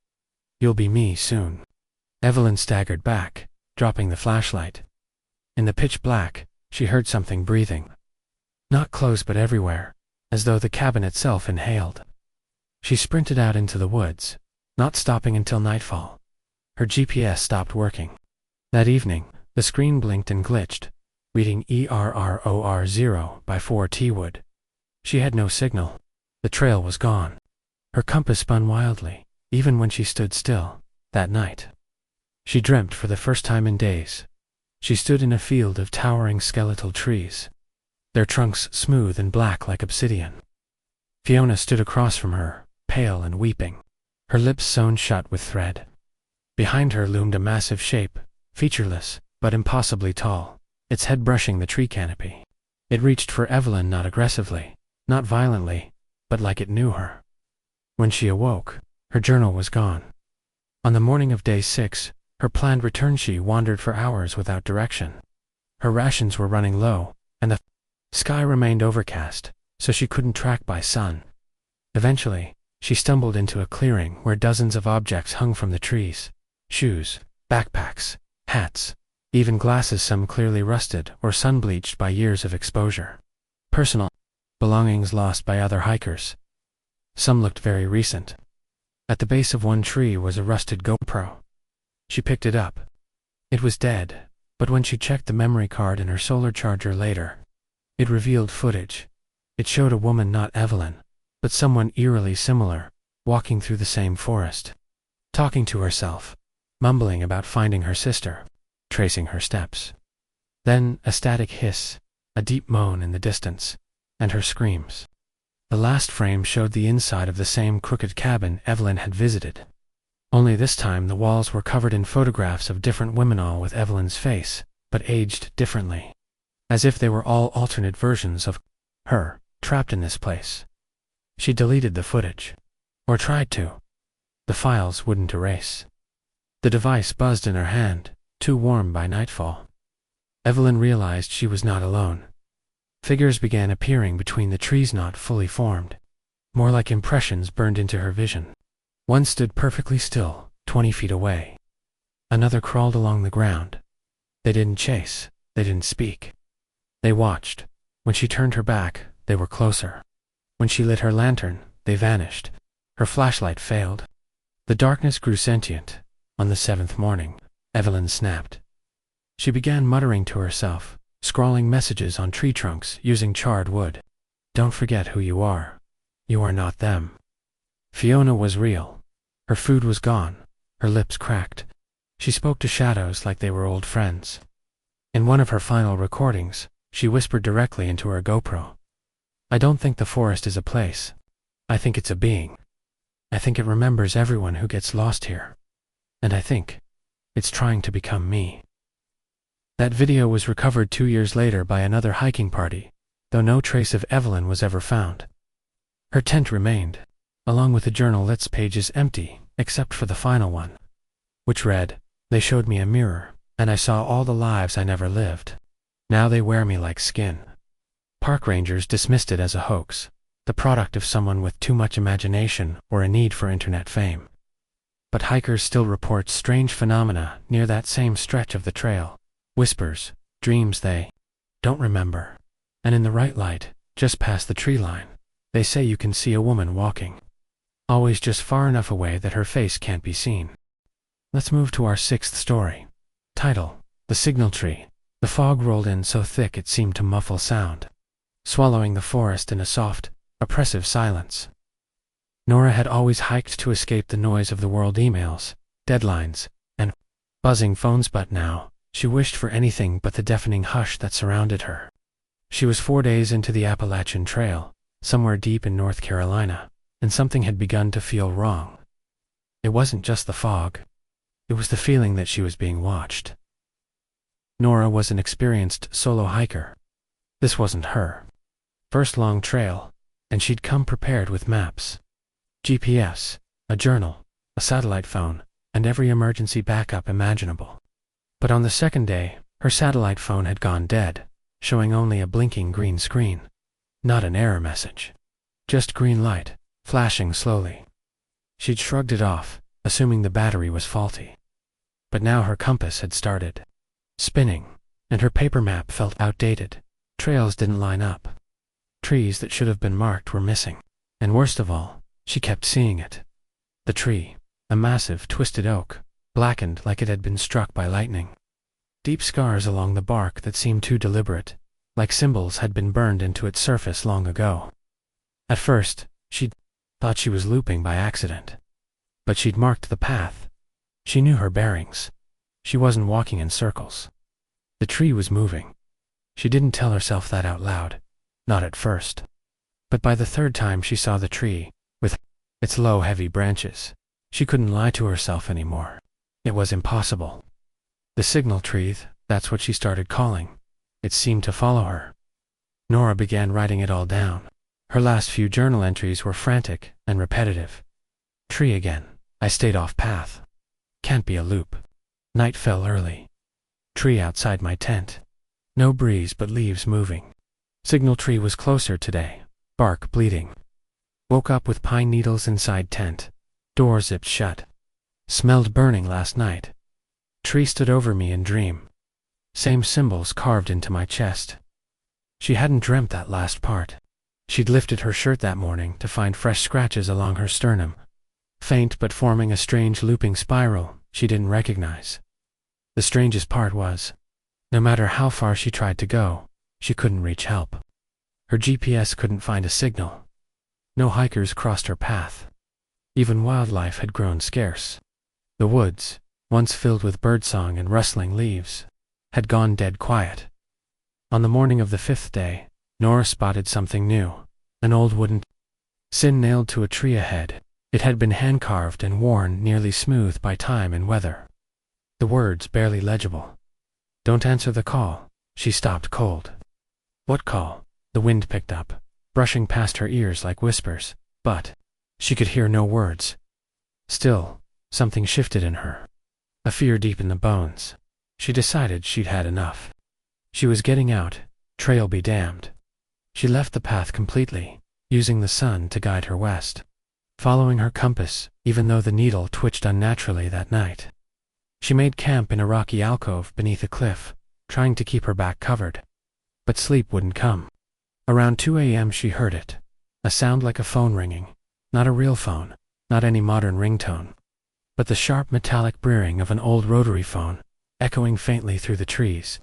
"You'll be me soon." Evelyn staggered back, dropping the flashlight. In the pitch black, she heard something breathing. Not close but everywhere, as though the cabin itself inhaled. She sprinted out into the woods, not stopping until nightfall. Her GPS stopped working. That evening, the screen blinked and glitched, reading ERROR0 by 4T Wood. She had no signal. The trail was gone. Her compass spun wildly, even when she stood still, that night. She dreamt for the first time in days. She stood in a field of towering skeletal trees, their trunks smooth and black like obsidian. Fiona stood across from her, pale and weeping, her lips sewn shut with thread. Behind her loomed a massive shape, featureless, but impossibly tall, its head brushing the tree canopy. It reached for Evelyn not aggressively, not violently, but like it knew her. When she awoke, her journal was gone. On the morning of day 6, her planned return she wandered for hours without direction. Her rations were running low, and the sky remained overcast, so she couldn't track by sun. Eventually, she stumbled into a clearing where dozens of objects hung from the trees. Shoes, backpacks, hats, even glasses, some clearly rusted or sun-bleached by years of exposure. Personal belongings lost by other hikers. Some looked very recent. At the base of one tree was a rusted GoPro. She picked it up. It was dead, but when she checked the memory card in her solar charger later, it revealed footage. It showed a woman, not Evelyn, but someone eerily similar, walking through the same forest, talking to herself, mumbling about finding her sister, tracing her steps. Then a static hiss, a deep moan in the distance, and her screams. The last frame showed the inside of the same crooked cabin Evelyn had visited. Only this time the walls were covered in photographs of different women, all with Evelyn's face, but aged differently. As if they were all alternate versions of her, trapped in this place. She deleted the footage. Or tried to. The files wouldn't erase. The device buzzed in her hand, too warm by nightfall. Evelyn realized she was not alone. Figures began appearing between the trees, not fully formed, more like impressions burned into her vision. One stood perfectly still, 20 feet away. Another crawled along the ground. They didn't chase, they didn't speak. They watched. When she turned her back, they were closer. When she lit her lantern, they vanished. Her flashlight failed. The darkness grew sentient. On the 7th morning, Evelyn snapped. She began muttering to herself, scrawling messages on tree trunks using charred wood. Don't forget who you are. You are not them. Fiona was real. Her food was gone. Her lips cracked. She spoke to shadows like they were old friends. In one of her final recordings, she whispered directly into her GoPro. I don't think the forest is a place. I think it's a being. I think it remembers everyone who gets lost here. And I think it's trying to become me. That video was recovered 2 years later by another hiking party, though no trace of Evelyn was ever found. Her tent remained, along with the journal, its pages empty, except for the final one, which read, "They showed me a mirror, and I saw all the lives I never lived. Now they wear me like skin." Park rangers dismissed it as a hoax, the product of someone with too much imagination or a need for internet fame. But hikers still report strange phenomena near that same stretch of the trail. Whispers, dreams they don't remember. And in the right light, just past the tree line, they say you can see a woman walking. Always just far enough away that her face can't be seen. Let's move to our 6th story. Title: The Signal Tree. The fog rolled in so thick it seemed to muffle sound, swallowing the forest in a soft, oppressive silence. Nora had always hiked to escape the noise of the world, emails, deadlines, and buzzing phones, but now she wished for anything but the deafening hush that surrounded her. She was 4 days into the Appalachian Trail, somewhere deep in North Carolina, and something had begun to feel wrong. It wasn't just the fog. It was the feeling that she was being watched. Nora was an experienced solo hiker. This wasn't her first long trail, and she'd come prepared with maps, GPS, a journal, a satellite phone, and every emergency backup imaginable. But on the second day, her satellite phone had gone dead. showing only a blinking green screen. Not an error message. Just green light, flashing slowly. She'd shrugged it off, assuming the battery was faulty. But now her compass had started spinning, and her paper map felt outdated. Trails didn't line up. Trees that should have been marked were missing. And worst of all, she kept seeing it. The tree, a massive, twisted oak, blackened like it had been struck by lightning. Deep scars along the bark that seemed too deliberate, like symbols had been burned into its surface long ago. At first, she'd thought she was looping by accident. But she'd marked the path. She knew her bearings. She wasn't walking in circles. The tree was moving. She didn't tell herself that out loud, not at first. But by the third time she saw the tree, with its low, heavy branches, she couldn't lie to herself anymore. It was impossible. The signal tree, that's what she started calling. It seemed to follow her. Nora began writing it all down. Her last few journal entries were frantic and repetitive. Tree again. I stayed off path. Can't be a loop. Night fell early. Tree outside my tent. No breeze but leaves moving. Signal tree was closer today. Bark bleeding. Woke up with pine needles inside tent. Door zipped shut. Smelled burning last night. Tree stood over me in dream. Same symbols carved into my chest. She hadn't dreamt that last part. She'd lifted her shirt that morning to find fresh scratches along her sternum. Faint but forming a strange looping spiral she didn't recognize. The strangest part was, no matter how far she tried to go, she couldn't reach help. Her GPS couldn't find a signal. No hikers crossed her path. Even wildlife had grown scarce. The woods, once filled with birdsong and rustling leaves, had gone dead quiet. On the morning of the 5th day, Nora spotted something new, an old wooden sin nailed to a tree ahead. It had been hand-carved and worn nearly smooth by time and weather. The words barely legible. Don't answer the call. She stopped cold. What call? The wind picked up, brushing past her ears like whispers, but she could hear no words. Still, something shifted in her. A fear deep in the bones. She decided she'd had enough. She was getting out, trail be damned. She left the path completely, using the sun to guide her west. Following her compass, even though the needle twitched unnaturally that night. She made camp in a rocky alcove beneath a cliff, trying to keep her back covered. But sleep wouldn't come. Around 2 a.m. she heard it. A sound like a phone ringing. Not a real phone, not any modern ringtone. But the sharp metallic brewing of an old rotary phone, echoing faintly through the trees.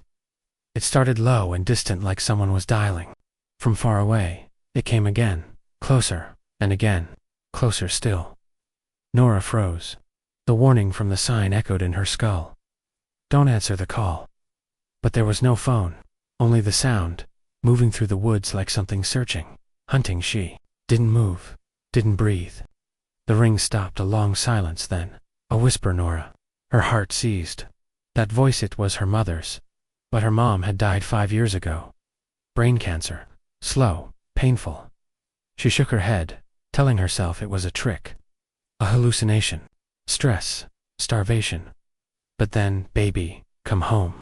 It started low and distant like someone was dialing. From far away, it came again, closer, and again. Closer still. Nora froze. The warning from the sign echoed in her skull. Don't answer the call. But there was no phone, only the sound, moving through the woods like something searching, hunting. She didn't move, didn't breathe. The ring stopped, a long silence then. A whisper, Nora. Her heart seized. That voice, it was her mother's. But her mom had died 5 years ago. Brain cancer. Slow, painful. She shook her head, telling herself it was a trick. A hallucination. Stress. Starvation. But then, baby, come home.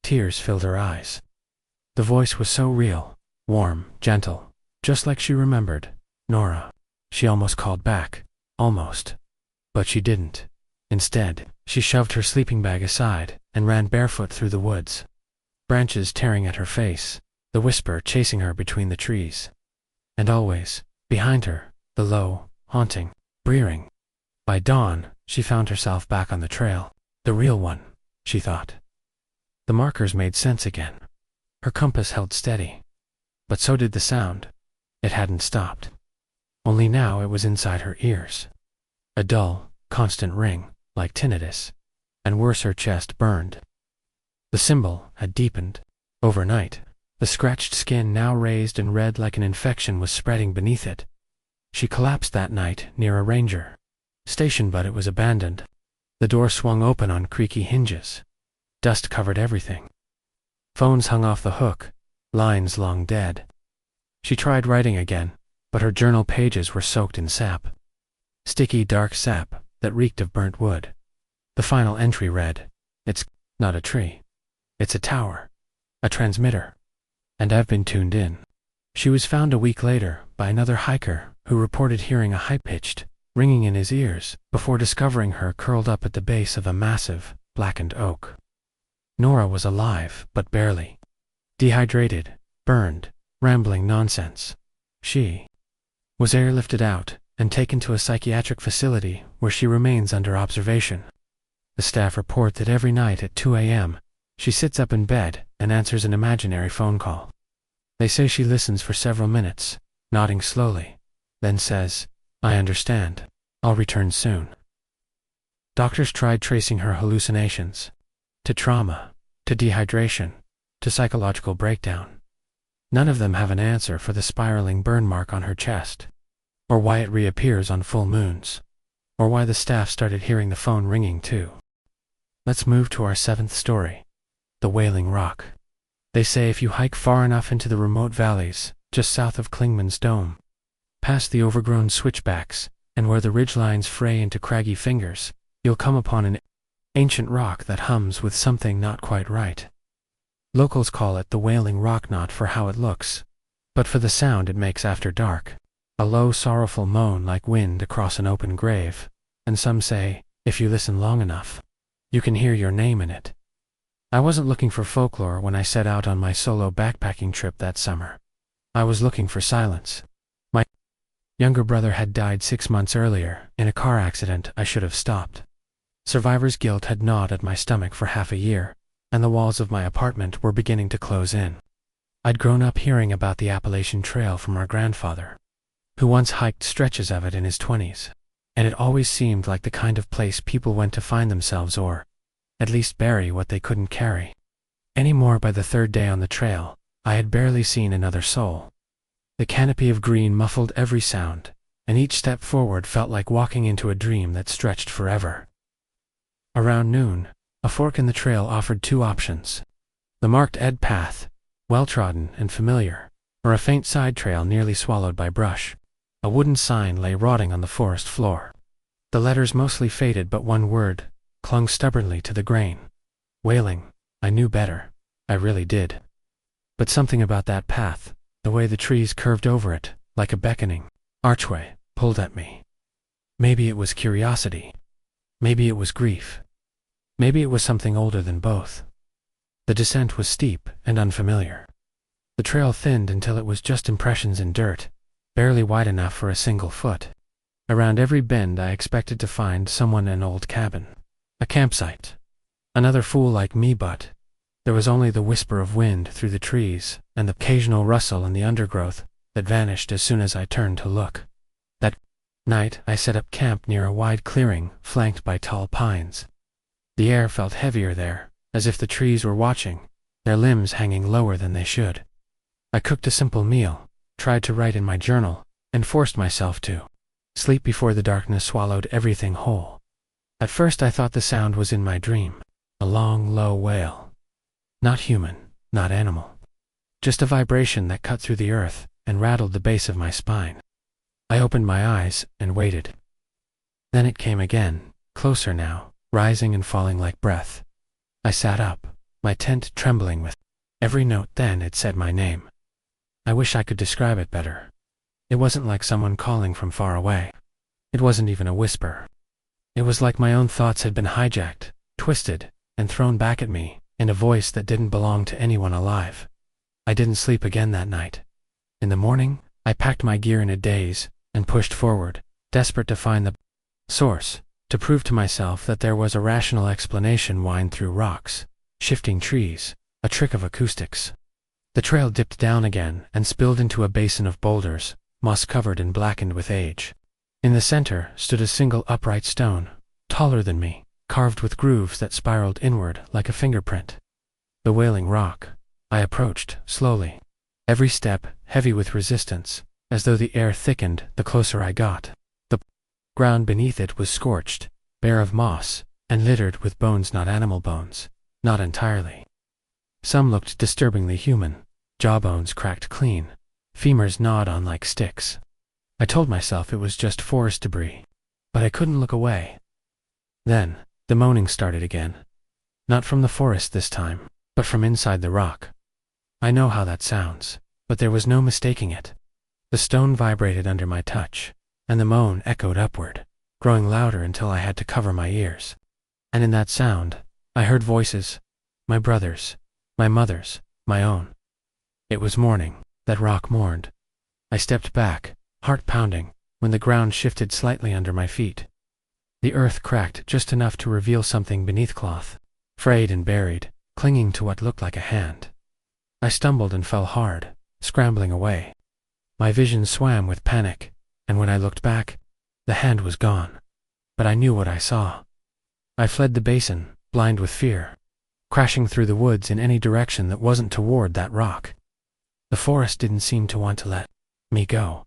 Tears filled her eyes. The voice was so real, warm, gentle, just like she remembered. Nora. She almost called back. Almost. But she didn't. Instead, she shoved her sleeping bag aside and ran barefoot through the woods. Branches tearing at her face, the whisper chasing her between the trees. And always, behind her, the low, haunting, breathing. By dawn, she found herself back on the trail. The real one, she thought. The markers made sense again. Her compass held steady. But so did the sound. It hadn't stopped. Only now it was inside her ears. A dull, constant ring, like tinnitus. And worse, her chest burned. The symbol had deepened. Overnight, the scratched skin now raised and red like an infection was spreading beneath it. She collapsed that night near a ranger station, but it was abandoned. The door swung open on creaky hinges. Dust covered everything. Phones hung off the hook, lines long dead. She tried writing again, but her journal pages were soaked in sap. Sticky, dark sap that reeked of burnt wood. The final entry read, "It's not a tree. It's a tower. A transmitter. and I've been tuned in. She was found a week later by another hiker who reported hearing a high-pitched ringing in his ears before discovering her curled up at the base of a massive, blackened oak. Nora was alive, but barely. Dehydrated, burned, rambling nonsense. She was airlifted out and taken to a psychiatric facility where she remains under observation. The staff report that every night at 2 a.m., she sits up in bed and answers an imaginary phone call. They say she listens for several minutes, nodding slowly, then says, "I understand. I'll return soon." Doctors tried tracing her hallucinations to trauma, to dehydration, to psychological breakdown. None of them have an answer for the spiraling burn mark on her chest, or why it reappears on full moons, or why the staff started hearing the phone ringing too. Let's move to our 7th story, the Wailing Rock. They say if you hike far enough into the remote valleys, just south of Klingman's Dome, past the overgrown switchbacks, and where the ridgelines fray into craggy fingers, you'll come upon an ancient rock that hums with something not quite right. Locals call it the Wailing Rock, not for how it looks, but for the sound it makes after dark. A low, sorrowful moan like wind across an open grave, and some say, if you listen long enough, you can hear your name in it. I wasn't looking for folklore when I set out on my solo backpacking trip that summer. I was looking for silence. My younger brother had died 6 months earlier in a car accident I should have stopped. Survivor's guilt had gnawed at my stomach for half a year, and the walls of my apartment were beginning to close in. I'd grown up hearing about the Appalachian Trail from our grandfather, who once hiked stretches of it in his 20s, and it always seemed like the kind of place people went to find themselves or, at least bury what they couldn't carry. Anymore by the 3rd day on the trail, I had barely seen another soul. The canopy of green muffled every sound, and each step forward felt like walking into a dream that stretched forever. Around noon, a fork in the trail offered 2 options: the marked Ed path, well-trodden and familiar, or a faint side trail nearly swallowed by brush. A wooden sign lay rotting on the forest floor. The letters mostly faded, but one word clung stubbornly to the grain. Wailing. I knew better. I really did. But something about that path, the way the trees curved over it, like a beckoning archway, pulled at me. Maybe it was curiosity. Maybe it was grief. Maybe it was something older than both. The descent was steep and unfamiliar. The trail thinned until it was just impressions in dirt, barely wide enough for a single foot. Around every bend I expected to find someone, an old cabin, a campsite, another fool like me, but there was only the whisper of wind through the trees and the occasional rustle in the undergrowth that vanished as soon as I turned to look. That night I set up camp near a wide clearing flanked by tall pines. The air felt heavier there, as if the trees were watching, their limbs hanging lower than they should. I cooked a simple meal, tried to write in my journal, and forced myself to sleep before the darkness swallowed everything whole. At first I thought the sound was in my dream, a long, low wail. Not human, not animal. Just a vibration that cut through the earth and rattled the base of my spine. I opened my eyes and waited. Then it came again, closer now, rising and falling like breath. I sat up, my tent trembling with every note. Then it said my name. I wish I could describe it better. It wasn't like someone calling from far away. It wasn't even a whisper. It was like my own thoughts had been hijacked, twisted, and thrown back at me in a voice that didn't belong to anyone alive. I didn't sleep again that night. In the morning, I packed my gear in a daze and pushed forward, desperate to find the source, to prove to myself that there was a rational explanation. Wind through rocks, shifting trees, a trick of acoustics. The trail dipped down again and spilled into a basin of boulders, moss-covered and blackened with age. In the center stood a single upright stone, taller than me, carved with grooves that spiraled inward like a fingerprint. The Wailing Rock. I approached, slowly. Every step heavy with resistance, as though the air thickened the closer I got. The ground beneath it was scorched, bare of moss, and littered with bones, not animal bones, not entirely. Some looked disturbingly human, jawbones cracked clean, femurs gnawed on like sticks. I told myself it was just forest debris, but I couldn't look away. Then, the moaning started again. Not from the forest this time, but from inside the rock. I know how that sounds, but there was no mistaking it. The stone vibrated under my touch, and the moan echoed upward, growing louder until I had to cover my ears. And in that sound, I heard voices, my brother's, my mother's, my own. It was morning, that rock mourned. I stepped back, heart pounding, when the ground shifted slightly under my feet. The earth cracked just enough to reveal something beneath cloth, frayed and buried, clinging to what looked like a hand. I stumbled and fell hard, scrambling away. My vision swam with panic, and when I looked back, the hand was gone. But I knew what I saw. I fled the basin, blind with fear, crashing through the woods in any direction that wasn't toward that rock. The forest didn't seem to want to let me go.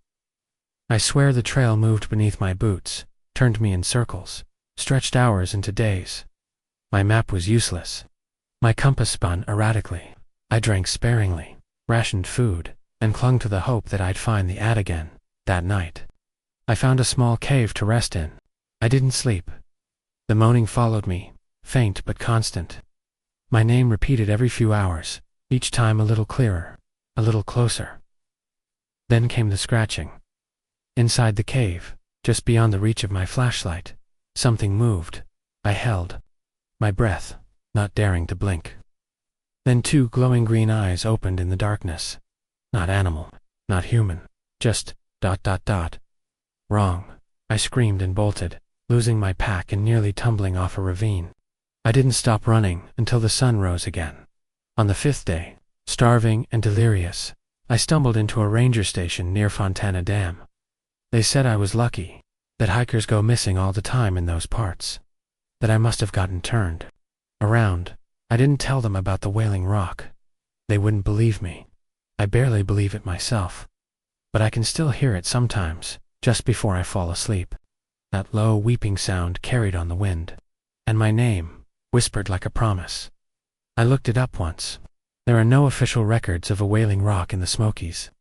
I swear the trail moved beneath my boots, turned me in circles, stretched hours into days. My map was useless. My compass spun erratically. I drank sparingly, rationed food, and clung to the hope that I'd find the ad again, that night. I found a small cave to rest in. I didn't sleep. The moaning followed me, faint but constant. My name repeated every few hours, each time a little clearer, a little closer. Then came the scratching. Inside the cave, just beyond the reach of my flashlight, something moved. I held my breath, not daring to blink. Then two glowing green eyes opened in the darkness. Not animal, not human, just ... Wrong. I screamed and bolted, losing my pack and nearly tumbling off a ravine. I didn't stop running until the sun rose again. On the 5th day, starving and delirious, I stumbled into a ranger station near Fontana Dam. They said I was lucky, that hikers go missing all the time in those parts, that I must have gotten turned around. I didn't tell them about the Wailing Rock. They wouldn't believe me. I barely believe it myself. But I can still hear it sometimes, just before I fall asleep. That low weeping sound carried on the wind. And my name, whispered like a promise. I looked it up once. There are no official records of a Wailing Rock in the Smokies.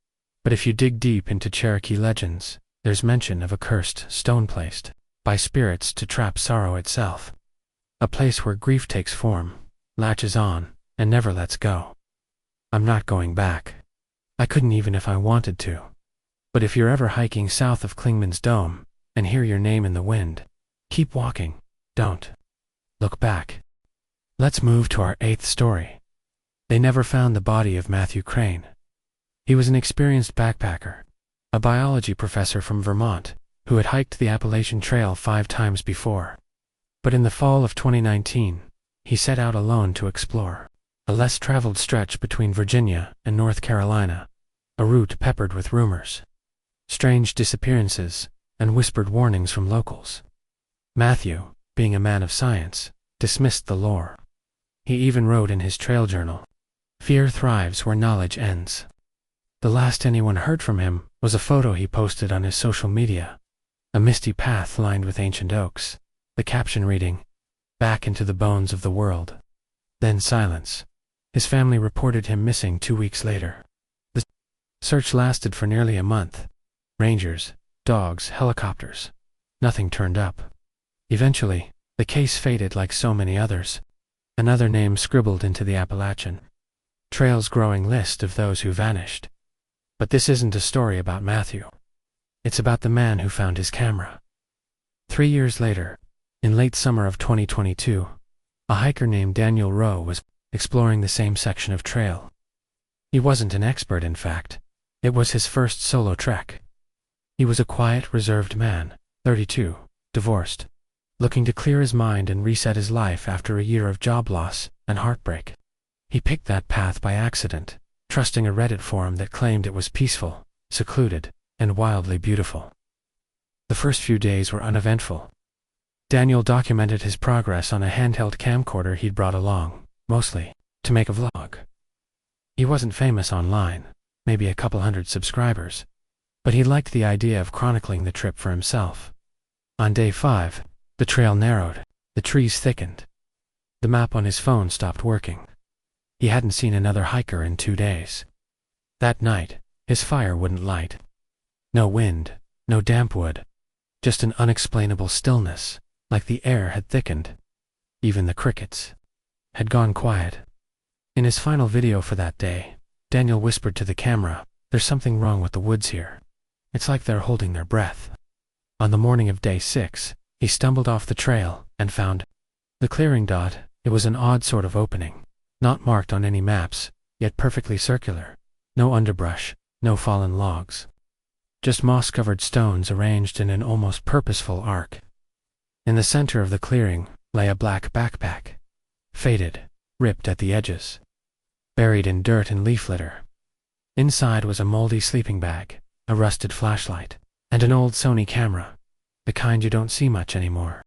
But if you dig deep into Cherokee legends, there's mention of a cursed stone placed by spirits to trap sorrow itself. A place where grief takes form, latches on, and never lets go. I'm not going back. I couldn't even if I wanted to. But if you're ever hiking south of Clingman's Dome, and hear your name in the wind, keep walking. Don't look back. Let's move to our 8th story. They never found the body of Matthew Crane. He was an experienced backpacker, a biology professor from Vermont, who had hiked the Appalachian Trail 5 times before. But in the fall of 2019, he set out alone to explore a less traveled stretch between Virginia and North Carolina, a route peppered with rumors, strange disappearances, and whispered warnings from locals. Matthew, being a man of science, dismissed the lore. He even wrote in his trail journal, "Fear thrives where knowledge ends." The last anyone heard from him was a photo he posted on his social media, a misty path lined with ancient oaks, the caption reading, "Back into the bones of the world." Then silence. His family reported him missing 2 weeks later. The search lasted for nearly a month. Rangers, dogs, helicopters. Nothing turned up. Eventually, the case faded like so many others. Another name scribbled into the Appalachian Trail's growing list of those who vanished. But this isn't a story about Matthew. It's about the man who found his camera. 3 years later, in late summer of 2022, a hiker named Daniel Rowe was exploring the same section of trail. He wasn't an expert, in fact. It was his first solo trek. He was a quiet, reserved man, 32, divorced, looking to clear his mind and reset his life after a year of job loss and heartbreak. He picked that path by accident, trusting a Reddit forum that claimed it was peaceful, secluded, and wildly beautiful. The first few days were uneventful. Daniel documented his progress on a handheld camcorder he'd brought along, mostly to make a vlog. He wasn't famous online, maybe a couple hundred subscribers, but he liked the idea of chronicling the trip for himself. On day 5, the trail narrowed, the trees thickened. The map on his phone stopped working. He hadn't seen another hiker in 2 days. That night, his fire wouldn't light. No wind, no damp wood, just an unexplainable stillness, like the air had thickened. Even the crickets had gone quiet. In his final video for that day, Daniel whispered to the camera, "There's something wrong with the woods here. It's like they're holding their breath." On the morning of day 6, he stumbled off the trail and found the clearing dot. It was an odd sort of opening, not marked on any maps, yet perfectly circular. No underbrush, no fallen logs. Just moss-covered stones arranged in an almost purposeful arc. In the center of the clearing lay a black backpack, faded, ripped at the edges, buried in dirt and leaf litter. Inside was a moldy sleeping bag, a rusted flashlight, and an old Sony camera, the kind you don't see much anymore.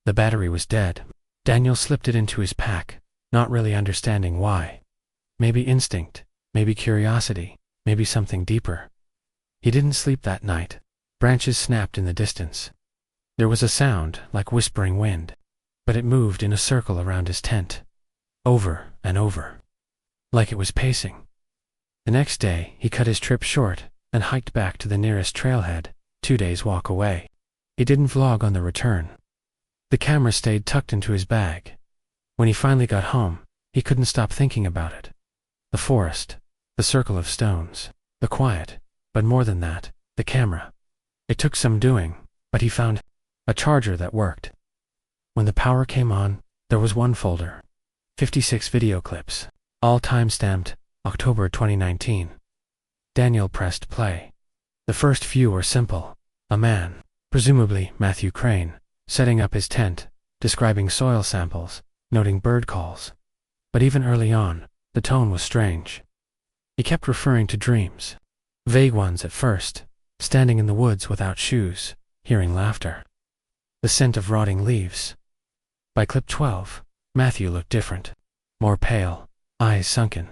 The battery was dead. Daniel slipped it into his pack, not really understanding why. Maybe instinct, maybe curiosity, maybe something deeper. He didn't sleep that night. Branches snapped in the distance. There was a sound like whispering wind, but it moved in a circle around his tent, over and over, like it was pacing. The next day, he cut his trip short and hiked back to the nearest trailhead, 2 days' walk away. He didn't vlog on the return. The camera stayed tucked into his bag. When he finally got home, he couldn't stop thinking about it. The forest, the circle of stones, the quiet, but more than that, the camera. It took some doing, but he found a charger that worked. When the power came on, there was one folder, 56 video clips, all time-stamped October 2019. Daniel pressed play. The first few were simple. A man, presumably Matthew Crane, setting up his tent, describing soil samples, noting bird calls. But even early on, the tone was strange. He kept referring to dreams. Vague ones at first, standing in the woods without shoes, hearing laughter. The scent of rotting leaves. By clip 12, Matthew looked different. More pale, eyes sunken.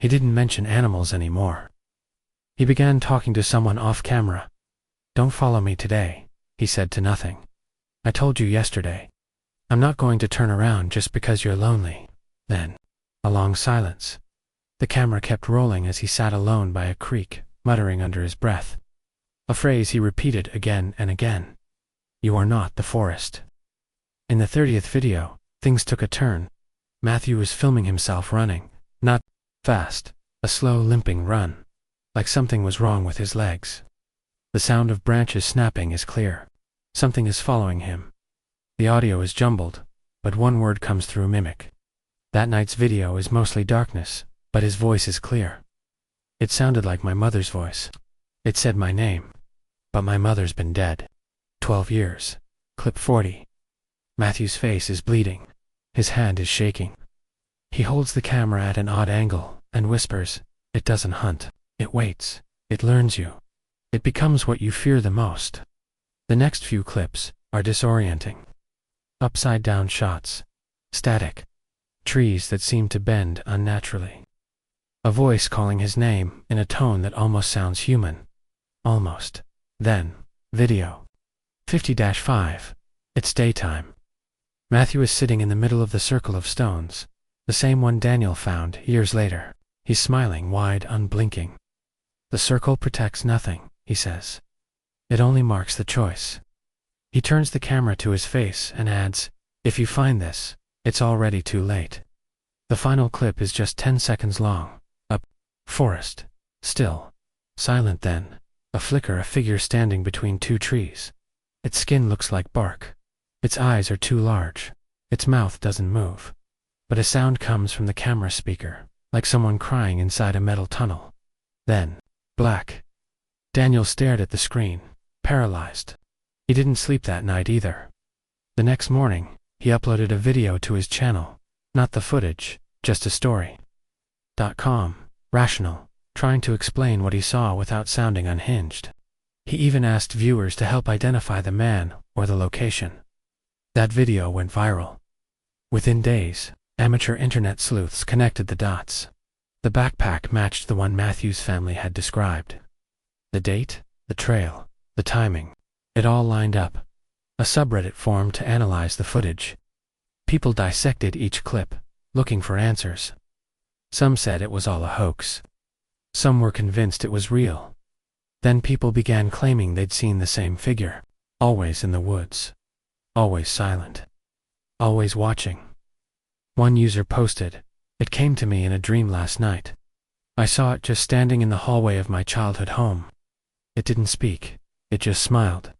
He didn't mention animals anymore. He began talking to someone off camera. "Don't follow me today," he said to nothing. "I told you yesterday. I'm not going to turn around just because you're lonely." Then, a long silence. The camera kept rolling as he sat alone by a creek, muttering under his breath. A phrase he repeated again and again. "You are not the forest." In the 30th video, things took a turn. Matthew was filming himself running, not fast, a slow limping run, like something was wrong with his legs. The sound of branches snapping is clear. Something is following him. The audio is jumbled, but one word comes through mimic. That night's video is mostly darkness, but his voice is clear. It sounded like my mother's voice. It said my name, but my mother's been dead 12 years. Clip 40. Matthew's face is bleeding. His hand is shaking. He holds the camera at an odd angle and whispers, "It doesn't hunt. It waits. It learns you. It becomes what you fear the most." The next few clips are disorienting. Upside-down shots. Static. Trees that seem to bend unnaturally. A voice calling his name in a tone that almost sounds human. Almost. Then, video. 50-5. It's daytime. Matthew is sitting in the middle of the circle of stones, the same one Daniel found years later. He's smiling wide, unblinking. "The circle protects nothing," he says. "It only marks the choice." He turns the camera to his face and adds, "If you find this, it's already too late." The final clip is just 10 seconds long. A forest. Still. Silent then. A flicker, a figure standing between two trees. Its skin looks like bark. Its eyes are too large. Its mouth doesn't move. But a sound comes from the camera speaker, like someone crying inside a metal tunnel. Then, black. Daniel stared at the screen, paralyzed. He didn't sleep that night either. The next morning, he uploaded a video to his channel. Not the footage, just a story. .com, rational, trying to explain what he saw without sounding unhinged. He even asked viewers to help identify the man or the location. That video went viral. Within days, amateur internet sleuths connected the dots. The backpack matched the one Matthew's family had described. The date, the trail, the timing, it all lined up. A subreddit formed to analyze the footage. People dissected each clip, looking for answers. Some said it was all a hoax. Some were convinced it was real. Then people began claiming they'd seen the same figure, always in the woods, always silent, always watching. One user posted, "It came to me in a dream last night. I saw it just standing in the hallway of my childhood home. It didn't speak. It just smiled.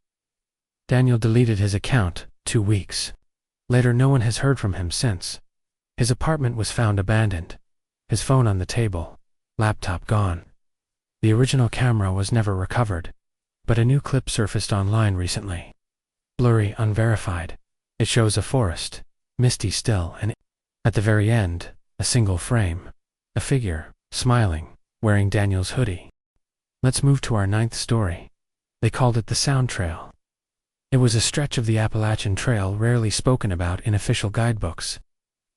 Daniel deleted his account 2 weeks. Later, no one has heard from him since. His apartment was found abandoned. His phone on the table. Laptop gone. The original camera was never recovered, but a new clip surfaced online recently. Blurry, unverified. It shows a forest, misty still, and at the very end, a single frame. A figure, smiling, wearing Daniel's hoodie. Let's move to our 9th story. They called it the Sound Trail. It was a stretch of the Appalachian Trail rarely spoken about in official guidebooks,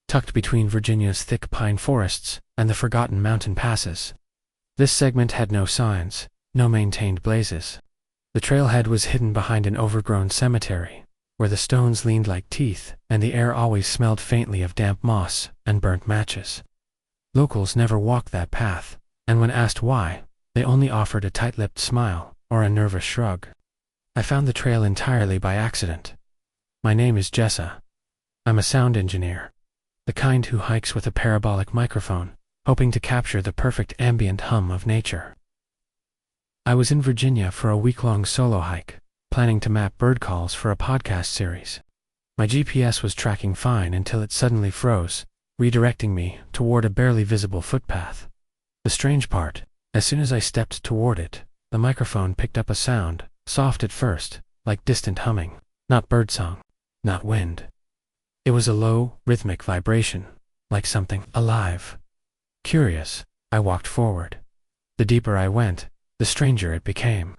tucked between Virginia's thick pine forests and the forgotten mountain passes. This segment had no signs, no maintained blazes. The trailhead was hidden behind an overgrown cemetery, where the stones leaned like teeth and the air always smelled faintly of damp moss and burnt matches. Locals never walked that path, and when asked why, they only offered a tight-lipped smile or a nervous shrug. I found the trail entirely by accident. My name is Jessa. I'm a sound engineer, the kind who hikes with a parabolic microphone, hoping to capture the perfect ambient hum of nature. I was in Virginia for a week-long solo hike, planning to map bird calls for a podcast series. My GPS was tracking fine until it suddenly froze, redirecting me toward a barely visible footpath. The strange part, as soon as I stepped toward it, the microphone picked up a sound, soft at first, like distant humming, not birdsong, not wind. It was a low, rhythmic vibration, like something alive. Curious, I walked forward. The deeper I went, the stranger it became.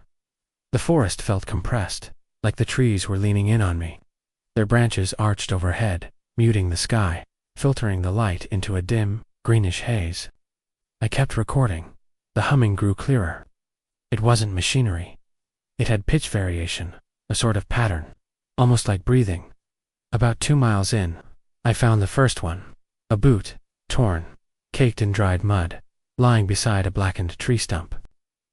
The forest felt compressed, like the trees were leaning in on me. Their branches arched overhead, muting the sky, filtering the light into a dim, greenish haze. I kept recording. The humming grew clearer. It wasn't machinery. It had pitch variation, a sort of pattern, almost like breathing. About 2 miles in, I found the first one, a boot, torn, caked in dried mud, lying beside a blackened tree stump.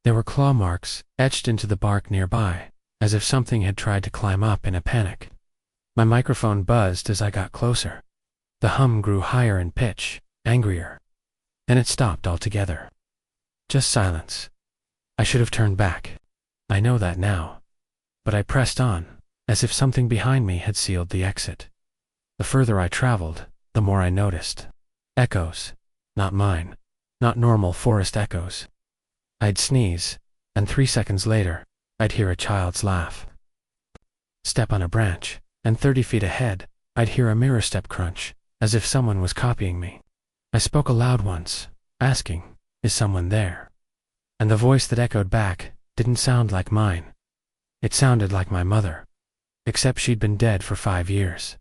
There were claw marks etched into the bark nearby, as if something had tried to climb up in a panic. My microphone buzzed as I got closer. The hum grew higher in pitch, angrier. Then it stopped altogether. Just silence. I should have turned back. I know that now. But I pressed on, as if something behind me had sealed the exit. The further I traveled, the more I noticed. Echoes. Not mine. Not normal forest echoes. I'd sneeze, and 3 seconds later, I'd hear a child's laugh. Step on a branch, and 30 feet ahead, I'd hear a mirror step crunch, as if someone was copying me. I spoke aloud once, asking, "Is someone there?" And the voice that echoed back didn't sound like mine. It sounded like my mother, except she'd been dead for 5 years.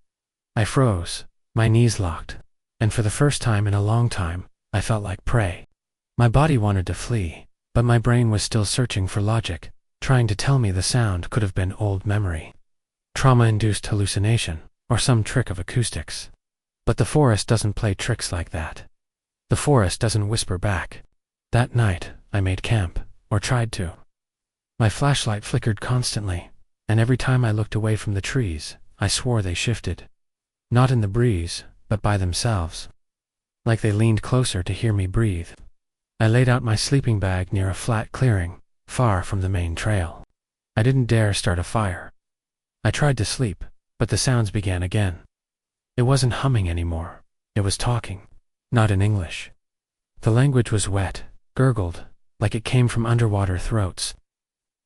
I froze, my knees locked, and for the first time in a long time, I felt like prey. My body wanted to flee, but my brain was still searching for logic, trying to tell me the sound could have been old memory, trauma-induced hallucination, or some trick of acoustics. But the forest doesn't play tricks like that. The forest doesn't whisper back. That night, I made camp, or tried to. My flashlight flickered constantly, and every time I looked away from the trees, I swore they shifted. Not in the breeze, but by themselves. Like they leaned closer to hear me breathe. I laid out my sleeping bag near a flat clearing, far from the main trail. I didn't dare start a fire. I tried to sleep, but the sounds began again. It wasn't humming anymore. It was talking, not in English. The language was wet, gurgled, like it came from underwater throats.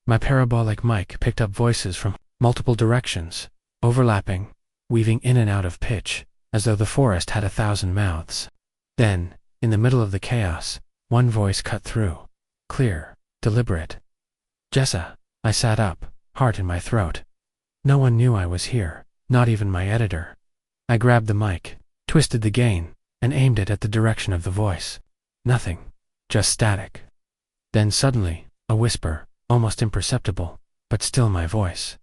My parabolic mic picked up voices from multiple directions, overlapping, weaving in and out of pitch, as though the forest had 1,000 mouths. Then, in the middle of the chaos, one voice cut through, clear, deliberate. "Jessa." I sat up, heart in my throat. No one knew I was here, not even my editor. I grabbed the mic, twisted the gain, and aimed it at the direction of the voice. Nothing, just static. Then suddenly, a whisper, almost imperceptible, but still my voice.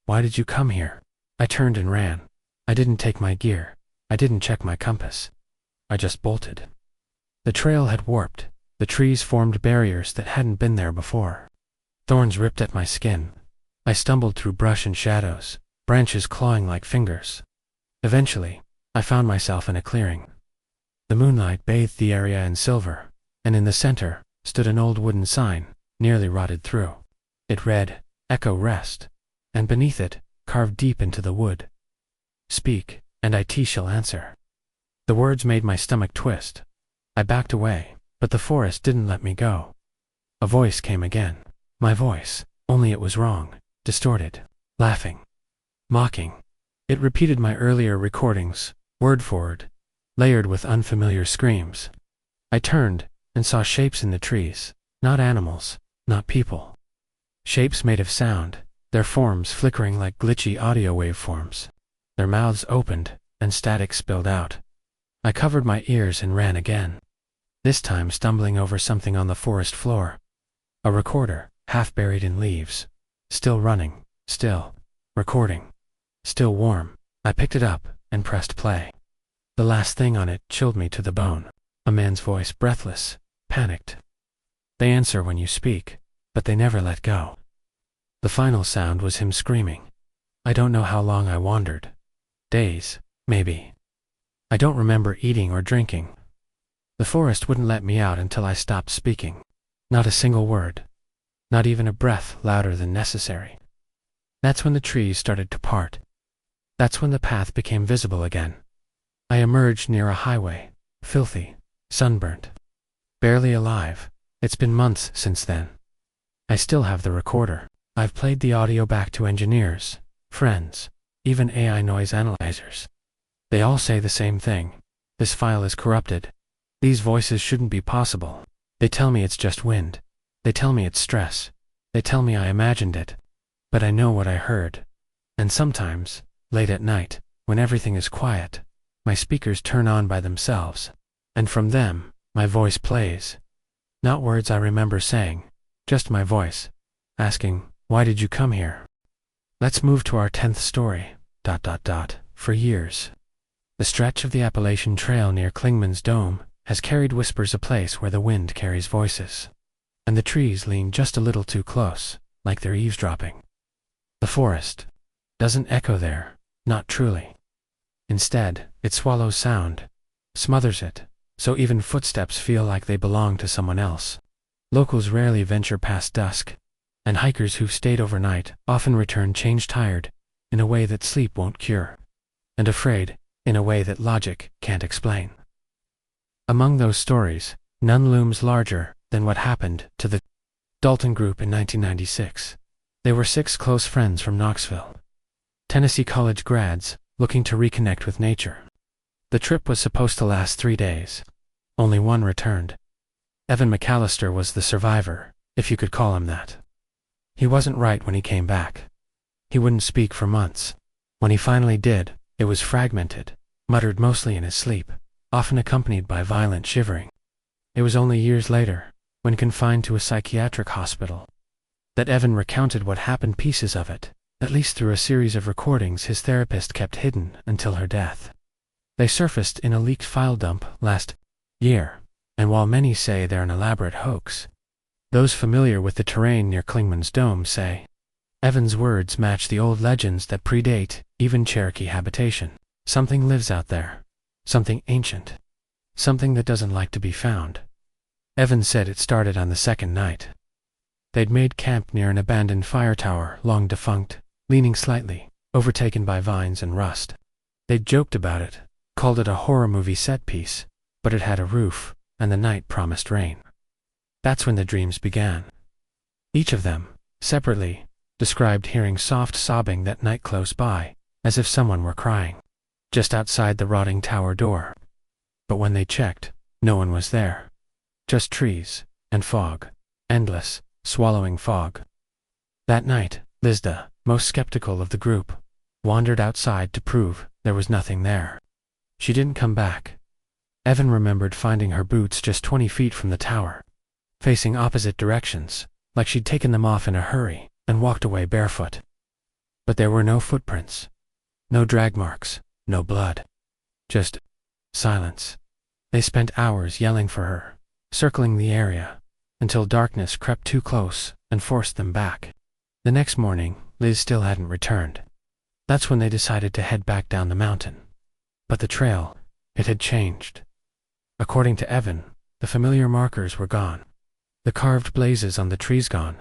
"Why did you come here?" I turned and ran. I didn't take my gear. I didn't check my compass. I just bolted. The trail had warped. The trees formed barriers that hadn't been there before. Thorns ripped at my skin. I stumbled through brush and shadows, branches clawing like fingers. Eventually, I found myself in a clearing. The moonlight bathed the area in silver, and in the center stood an old wooden sign, nearly rotted through. It read, "Echo Rest," and beneath it, carved deep into the wood, "Speak, and IT shall answer." The words made my stomach twist. I backed away, but the forest didn't let me go. A voice came again. My voice, only it was wrong, distorted, laughing, mocking. It repeated my earlier recordings, word for word, layered with unfamiliar screams. I turned and saw shapes in the trees, not animals, not people. Shapes made of sound, their forms flickering like glitchy audio waveforms. Their mouths opened, and static spilled out. I covered my ears and ran again, this time stumbling over something on the forest floor. A recorder, half buried in leaves. Still running, still recording, still warm. I picked it up and pressed play. The last thing on it chilled me to the bone. A man's voice, breathless, panicked. They answer when you speak, but they never let go. The final sound was him screaming. I don't know how long I wandered. Days, maybe. I don't remember eating or drinking. The forest wouldn't let me out until I stopped speaking. Not a single word. Not even a breath louder than necessary. That's when the trees started to part. That's when the path became visible again. I emerged near a highway, filthy, sunburnt, barely alive. It's been months since then. I still have the recorder. I've played the audio back to engineers, friends, even AI noise analyzers. They all say the same thing. This file is corrupted. These voices shouldn't be possible. They tell me it's just wind. They tell me it's stress. They tell me I imagined it. But I know what I heard. And sometimes, late at night, when everything is quiet, my speakers turn on by themselves. And from them, my voice plays. Not words I remember saying, just my voice, asking, "Why did you come here?" Let's move to our 10th story. For years, the stretch of the Appalachian Trail near Clingman's Dome has carried whispers, a place where the wind carries voices, and the trees lean just a little too close, like they're eavesdropping. The forest doesn't echo there, not truly. Instead, it swallows sound, smothers it, so even footsteps feel like they belong to someone else. Locals rarely venture past dusk, and hikers who've stayed overnight often return change-tired, in a way that sleep won't cure, and afraid, in a way that logic can't explain. Among those stories, none looms larger than what happened to the Dalton group in 1996. They were 6 close friends from Knoxville, Tennessee college grads, looking to reconnect with nature. The trip was supposed to last 3 days. Only one returned. Evan McAllister was the survivor, if you could call him that. He wasn't right when he came back. He wouldn't speak for months. When he finally did, it was fragmented, muttered mostly in his sleep, often accompanied by violent shivering. It was only years later, when confined to a psychiatric hospital, that Evan recounted what happened, pieces of it, at least through a series of recordings his therapist kept hidden until her death. They surfaced in a leaked file dump last year, and while many say they're an elaborate hoax, those familiar with the terrain near Clingman's Dome say Evan's words match the old legends that predate even Cherokee habitation. Something lives out there, something ancient, something that doesn't like to be found. Evan said it started on the second night. They'd made camp near an abandoned fire tower, long defunct, leaning slightly, overtaken by vines and rust. They'd joked about it, called it a horror movie set piece, but it had a roof, and the night promised rain. That's when the dreams began. Each of them, separately, described hearing soft sobbing that night close by, as if someone were crying, just outside the rotting tower door. But when they checked, no one was there. Just trees, and fog. Endless, swallowing fog. That night, Lizda, most skeptical of the group, wandered outside to prove there was nothing there. She didn't come back. Evan remembered finding her boots just 20 feet from the tower, facing opposite directions, like she'd taken them off in a hurry and walked away barefoot. But there were no footprints, no drag marks, no blood. Just silence. They spent hours yelling for her, circling the area, until darkness crept too close and forced them back. The next morning, Liz still hadn't returned. That's when they decided to head back down the mountain. But the trail, it had changed. According to Evan, The familiar markers were gone. The carved blazes on the trees gone.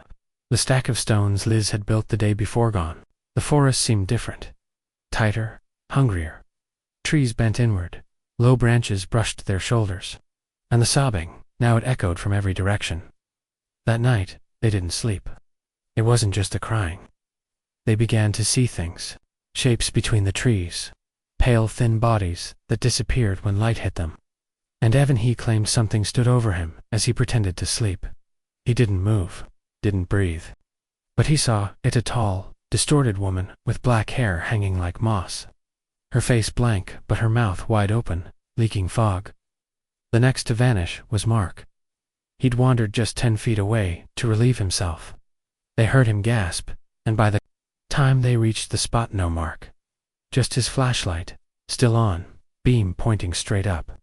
The stack of stones Liz had built the day before gone. The forest seemed different. Tighter, hungrier. Trees bent inward. Low branches brushed their shoulders. And the sobbing, now it echoed from every direction. That night, they didn't sleep. It wasn't just the crying. They began to see things. Shapes between the trees. Pale, thin bodies that disappeared when light hit them. And Evan he claimed something stood over him as he pretended to sleep. He didn't move, didn't breathe. But he saw it, a tall, distorted woman with black hair hanging like moss. Her face blank but her mouth wide open, leaking fog. The next to vanish was Mark. He'd wandered just 10 feet away to relieve himself. They heard him gasp, and by the time they reached the spot, no Mark. Just his flashlight, still on, beam pointing straight up.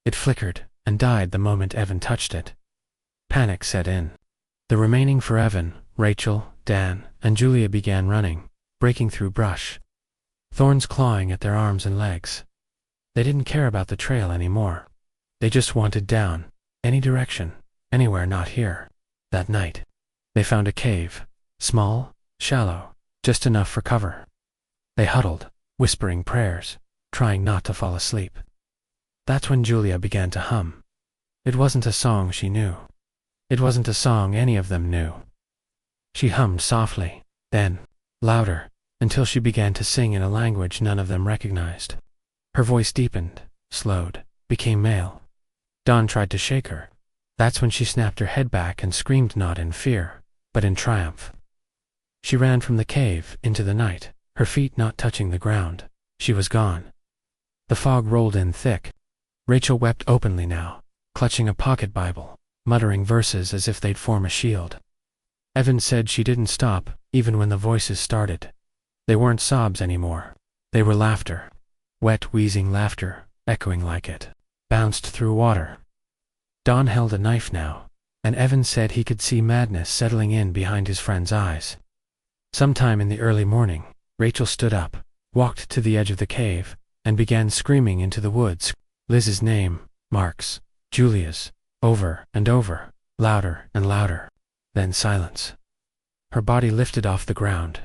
It flickered and died the moment Evan touched it. Panic set in. The remaining for Evan, Rachel, Dan, and Julia began running, breaking through brush. Thorns clawing at their arms and legs. They didn't care about the trail anymore. They just wanted down, any direction, anywhere not here. That night, they found a cave, small, shallow, just enough for cover. They huddled, whispering prayers, trying not to fall asleep. That's when Julia began to hum. It wasn't a song she knew. It wasn't a song any of them knew. She hummed softly, then louder, until she began to sing in a language none of them recognized. Her voice deepened, slowed, became male. Dawn tried to shake her. That's when she snapped her head back and screamed, not in fear, but in triumph. She ran from the cave into the night, her feet not touching the ground. She was gone. The fog rolled in thick. Rachel wept openly now, clutching a pocket Bible, muttering verses as if they'd form a shield. Evan said she didn't stop, even when the voices started. They weren't sobs anymore. They were laughter. Wet, wheezing laughter, echoing like it bounced through water. Dawn held a knife now, and Evan said he could see madness settling in behind his friend's eyes. Sometime in the early morning, Rachel stood up, walked to the edge of the cave, and began screaming into the woods. Liz's name, Mark's, Julia's, over and over, louder and louder. Then silence. Her body lifted off the ground.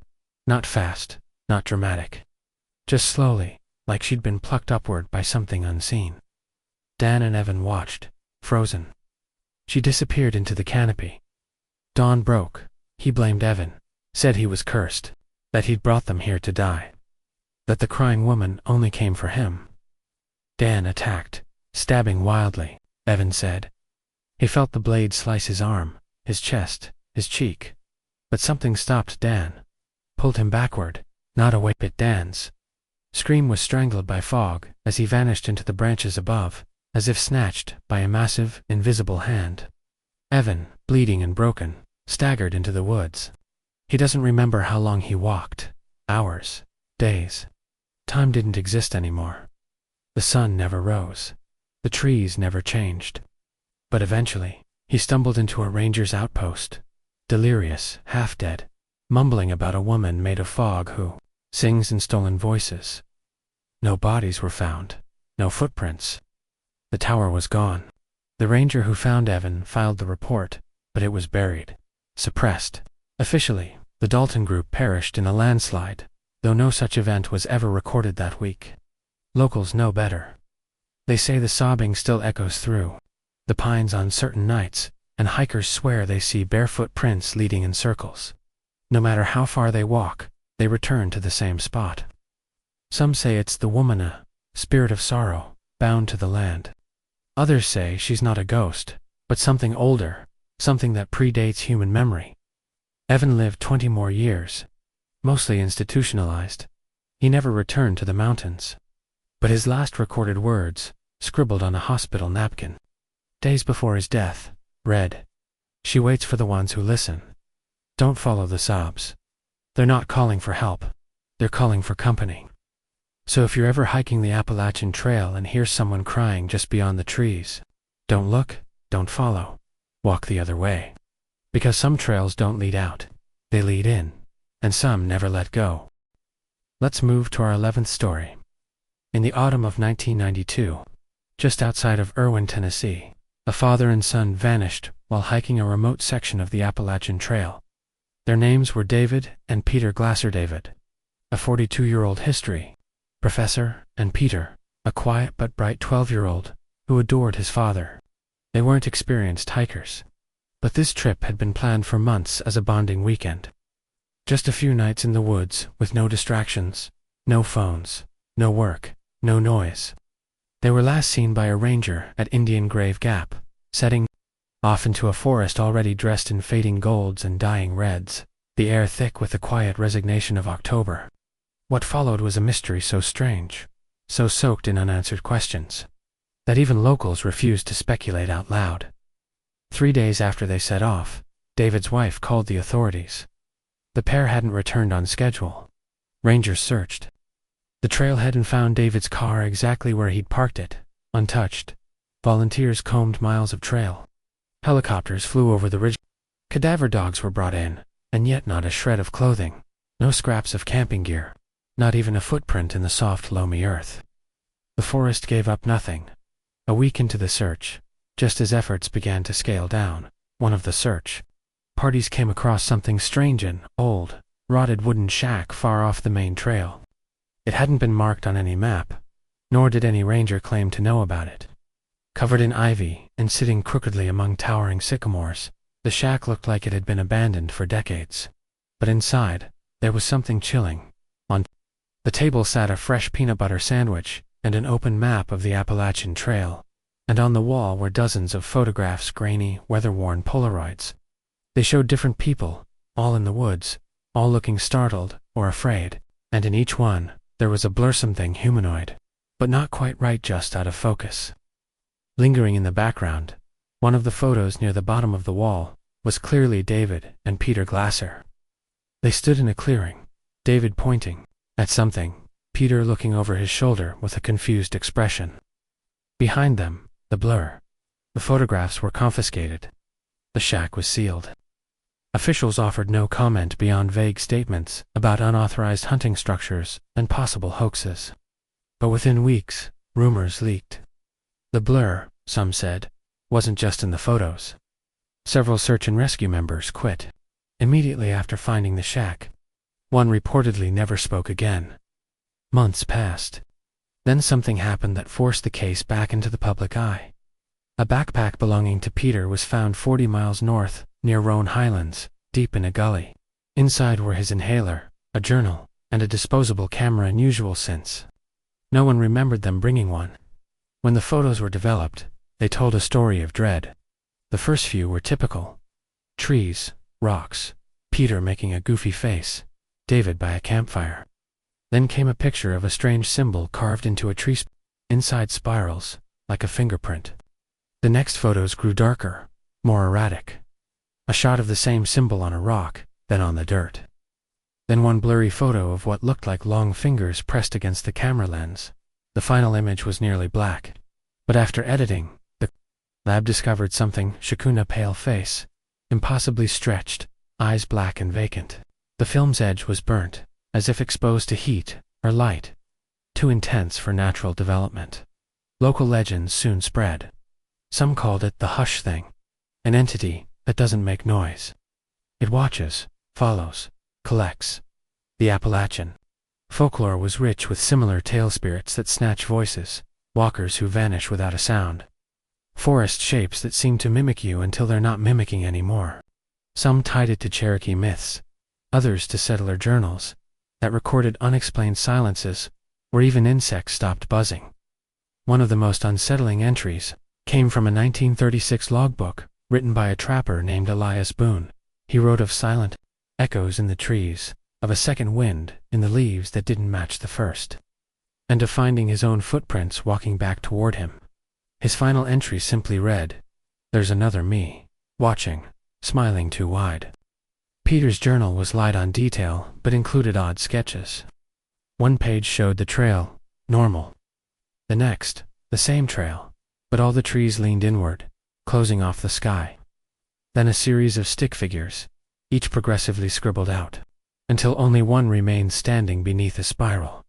Not fast, not dramatic. Just slowly, like she'd been plucked upward by something unseen. Dan and Evan watched, frozen. She disappeared into the canopy. Dawn broke. He blamed Evan, said he was cursed, that he'd brought them here to die. That the crying woman only came for him. Dan attacked, stabbing wildly, Evan said. He felt the blade slice his arm, his chest, his cheek. But something stopped Dan, pulled him backward, not away. But Dan's scream was strangled by fog as he vanished into the branches above, as if snatched by a massive, invisible hand. Evan, bleeding and broken, staggered into the woods. He doesn't remember how long he walked. Hours, days. Time didn't exist anymore. The sun never rose. The trees never changed. But eventually, he stumbled into a ranger's outpost, delirious, half-dead, mumbling about a woman made of fog who sings in stolen voices. No bodies were found, no footprints. The tower was gone. The ranger who found Evan filed the report, but it was buried, suppressed. Officially, the Dalton group perished in a landslide, though no such event was ever recorded that week. Locals know better. They say the sobbing still echoes through the pines on certain nights, and hikers swear they see barefoot prints leading in circles. No matter how far they walk, they return to the same spot. Some say it's the woman, a spirit of sorrow, bound to the land. Others say she's not a ghost, but something older, something that predates human memory. Evan lived 20 more years, mostly institutionalized. He never returned to the mountains. But his last recorded words, scribbled on a hospital napkin, days before his death, read, "She waits for the ones who listen. Don't follow the sobs. They're not calling for help. They're calling for company." So if you're ever hiking the Appalachian Trail and hear someone crying just beyond the trees, don't look, don't follow. Walk the other way. Because some trails don't lead out. They lead in. And some never let go. Let's move to our 11th story. In the autumn of 1992, just outside of Irwin, Tennessee, A father and son vanished while hiking a remote section of the Appalachian Trail. Their names were David and Peter Glasser. David, a 42-year-old history professor, and Peter, a quiet but bright 12-year-old who adored his father. They weren't experienced hikers, but this trip had been planned for months as a bonding weekend. Just a few nights in the woods with no distractions, no phones, no work, no noise. They were last seen by a ranger at Indian Grave Gap, setting off into a forest already dressed in fading golds and dying reds, the air thick with the quiet resignation of October. What followed was a mystery so strange, so soaked in unanswered questions, that even locals refused to speculate out loud. 3 days after they set off, David's wife called the authorities. The pair hadn't returned on schedule. Rangers searched the trailhead and found David's car exactly where he'd parked it, untouched. Volunteers combed miles of trail. Helicopters flew over the ridge. Cadaver dogs were brought in, and yet not a shred of clothing, no scraps of camping gear, not even a footprint in the soft, loamy earth. The forest gave up nothing. A week into the search, just as efforts began to scale down, one of the search parties came across something strange, an old, rotted wooden shack far off the main trail. It hadn't been marked on any map, nor did any ranger claim to know about it. Covered in ivy and sitting crookedly among towering sycamores, the shack looked like it had been abandoned for decades. But inside, there was something chilling. On the table sat a fresh peanut butter sandwich and an open map of the Appalachian Trail, and on the wall were dozens of photographs, grainy, weather-worn Polaroids. They showed different people, all in the woods, all looking startled or afraid, and in each one, there was a blurrsome thing humanoid, but not quite right, just out of focus. Lingering in the background, one of the photos near the bottom of the wall was clearly David and Peter Glasser. They stood in a clearing, David pointing at something, Peter looking over his shoulder with a confused expression. Behind them, the blur. The photographs were confiscated. The shack was sealed. Officials offered no comment beyond vague statements about unauthorized hunting structures and possible hoaxes. But within weeks, rumors leaked. The blur, some said, wasn't just in the photos. Several search and rescue members quit immediately after finding the shack. One reportedly never spoke again. Months passed. Then something happened that forced the case back into the public eye. A backpack belonging to Peter was found 40 miles north, near Roan Highlands, deep in a gully. Inside were his inhaler, a journal, and a disposable camera, unusual since no one remembered them bringing one. When the photos were developed, they told a story of dread. The first few were typical. Trees, rocks, Peter making a goofy face, David by a campfire. Then came a picture of a strange symbol carved into a tree, inside spirals, like a fingerprint. The next photos grew darker, more erratic. A shot of the same symbol on a rock, then on the dirt. Then one blurry photo of what looked like long fingers pressed against the camera lens. The final image was nearly black. But after editing, the lab discovered something, Shakuna pale face, impossibly stretched, eyes black and vacant. The film's edge was burnt, as if exposed to heat or light, too intense for natural development. Local legends soon spread. Some called it the hush thing, an entity that doesn't make noise. It watches, follows, collects. The Appalachian folklore was rich with similar tale spirits that snatch voices, walkers who vanish without a sound, forest shapes that seem to mimic you until they're not mimicking anymore. Some tied it to Cherokee myths, others to settler journals that recorded unexplained silences where even insects stopped buzzing. One of the most unsettling entries came from a 1936 logbook written by a trapper named Elias Boone. He wrote of silent echoes in the trees, of a second wind in the leaves that didn't match the first, and of finding his own footprints walking back toward him. His final entry simply read, "There's another me, watching, smiling too wide." Peter's journal was light on detail, but included odd sketches. One page showed the trail, normal. The next, the same trail, but all the trees leaned inward, closing off the sky. Then a series of stick figures, each progressively scribbled out, until only one remained standing beneath a spiral.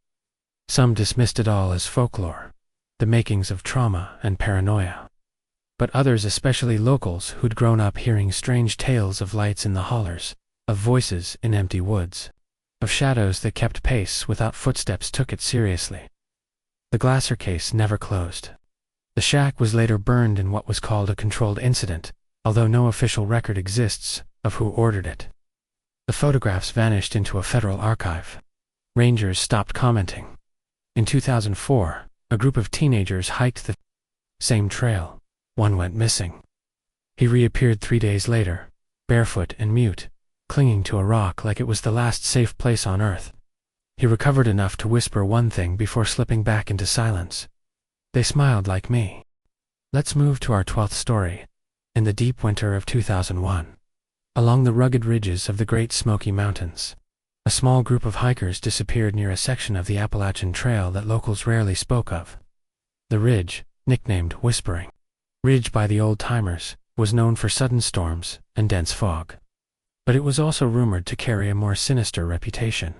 Some dismissed it all as folklore, the makings of trauma and paranoia. but others, especially locals who'd grown up hearing strange tales of lights in the hollers, of voices in empty woods, of shadows that kept pace without footsteps, took it seriously. The Glasser case never closed. The shack was later burned in what was called a controlled incident, although no official record exists of who ordered it. The photographs vanished into a federal archive. Rangers stopped commenting. In 2004, a group of teenagers hiked the same trail. One went missing. He reappeared 3 days later, barefoot and mute, clinging to a rock like it was the last safe place on Earth. He recovered enough to whisper one thing before slipping back into silence. "They smiled like me." Let's move to our 12th story. In the deep winter of 2001, along the rugged ridges of the Great Smoky Mountains, a small group of hikers disappeared near a section of the Appalachian Trail that locals rarely spoke of. The ridge, nicknamed Whispering Ridge by the old-timers, was known for sudden storms and dense fog. But it was also rumored to carry a more sinister reputation.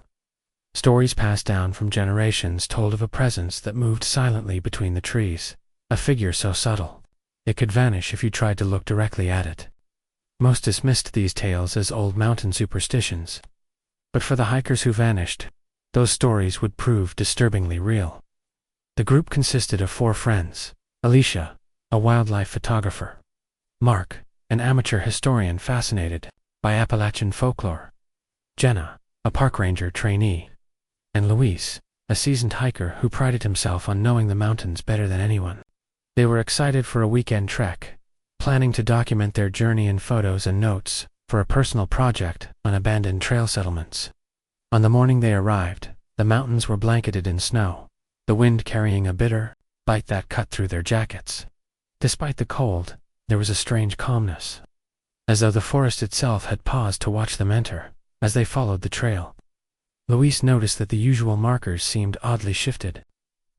Stories passed down from generations told of a presence that moved silently between the trees, a figure so subtle it could vanish if you tried to look directly at it. Most dismissed these tales as old mountain superstitions. But for the hikers who vanished, those stories would prove disturbingly real. The group consisted of 4 friends: Alicia, a wildlife photographer; Mark, an amateur historian fascinated by Appalachian folklore; Jenna, a park ranger trainee; and Luis, a seasoned hiker who prided himself on knowing the mountains better than anyone. They were excited for a weekend trek, planning to document their journey in photos and notes for a personal project on abandoned trail settlements. On the morning they arrived, the mountains were blanketed in snow, the wind carrying a bitter bite that cut through their jackets. Despite the cold, there was a strange calmness, as though the forest itself had paused to watch them enter. As they followed the trail, Luis noticed that the usual markers seemed oddly shifted.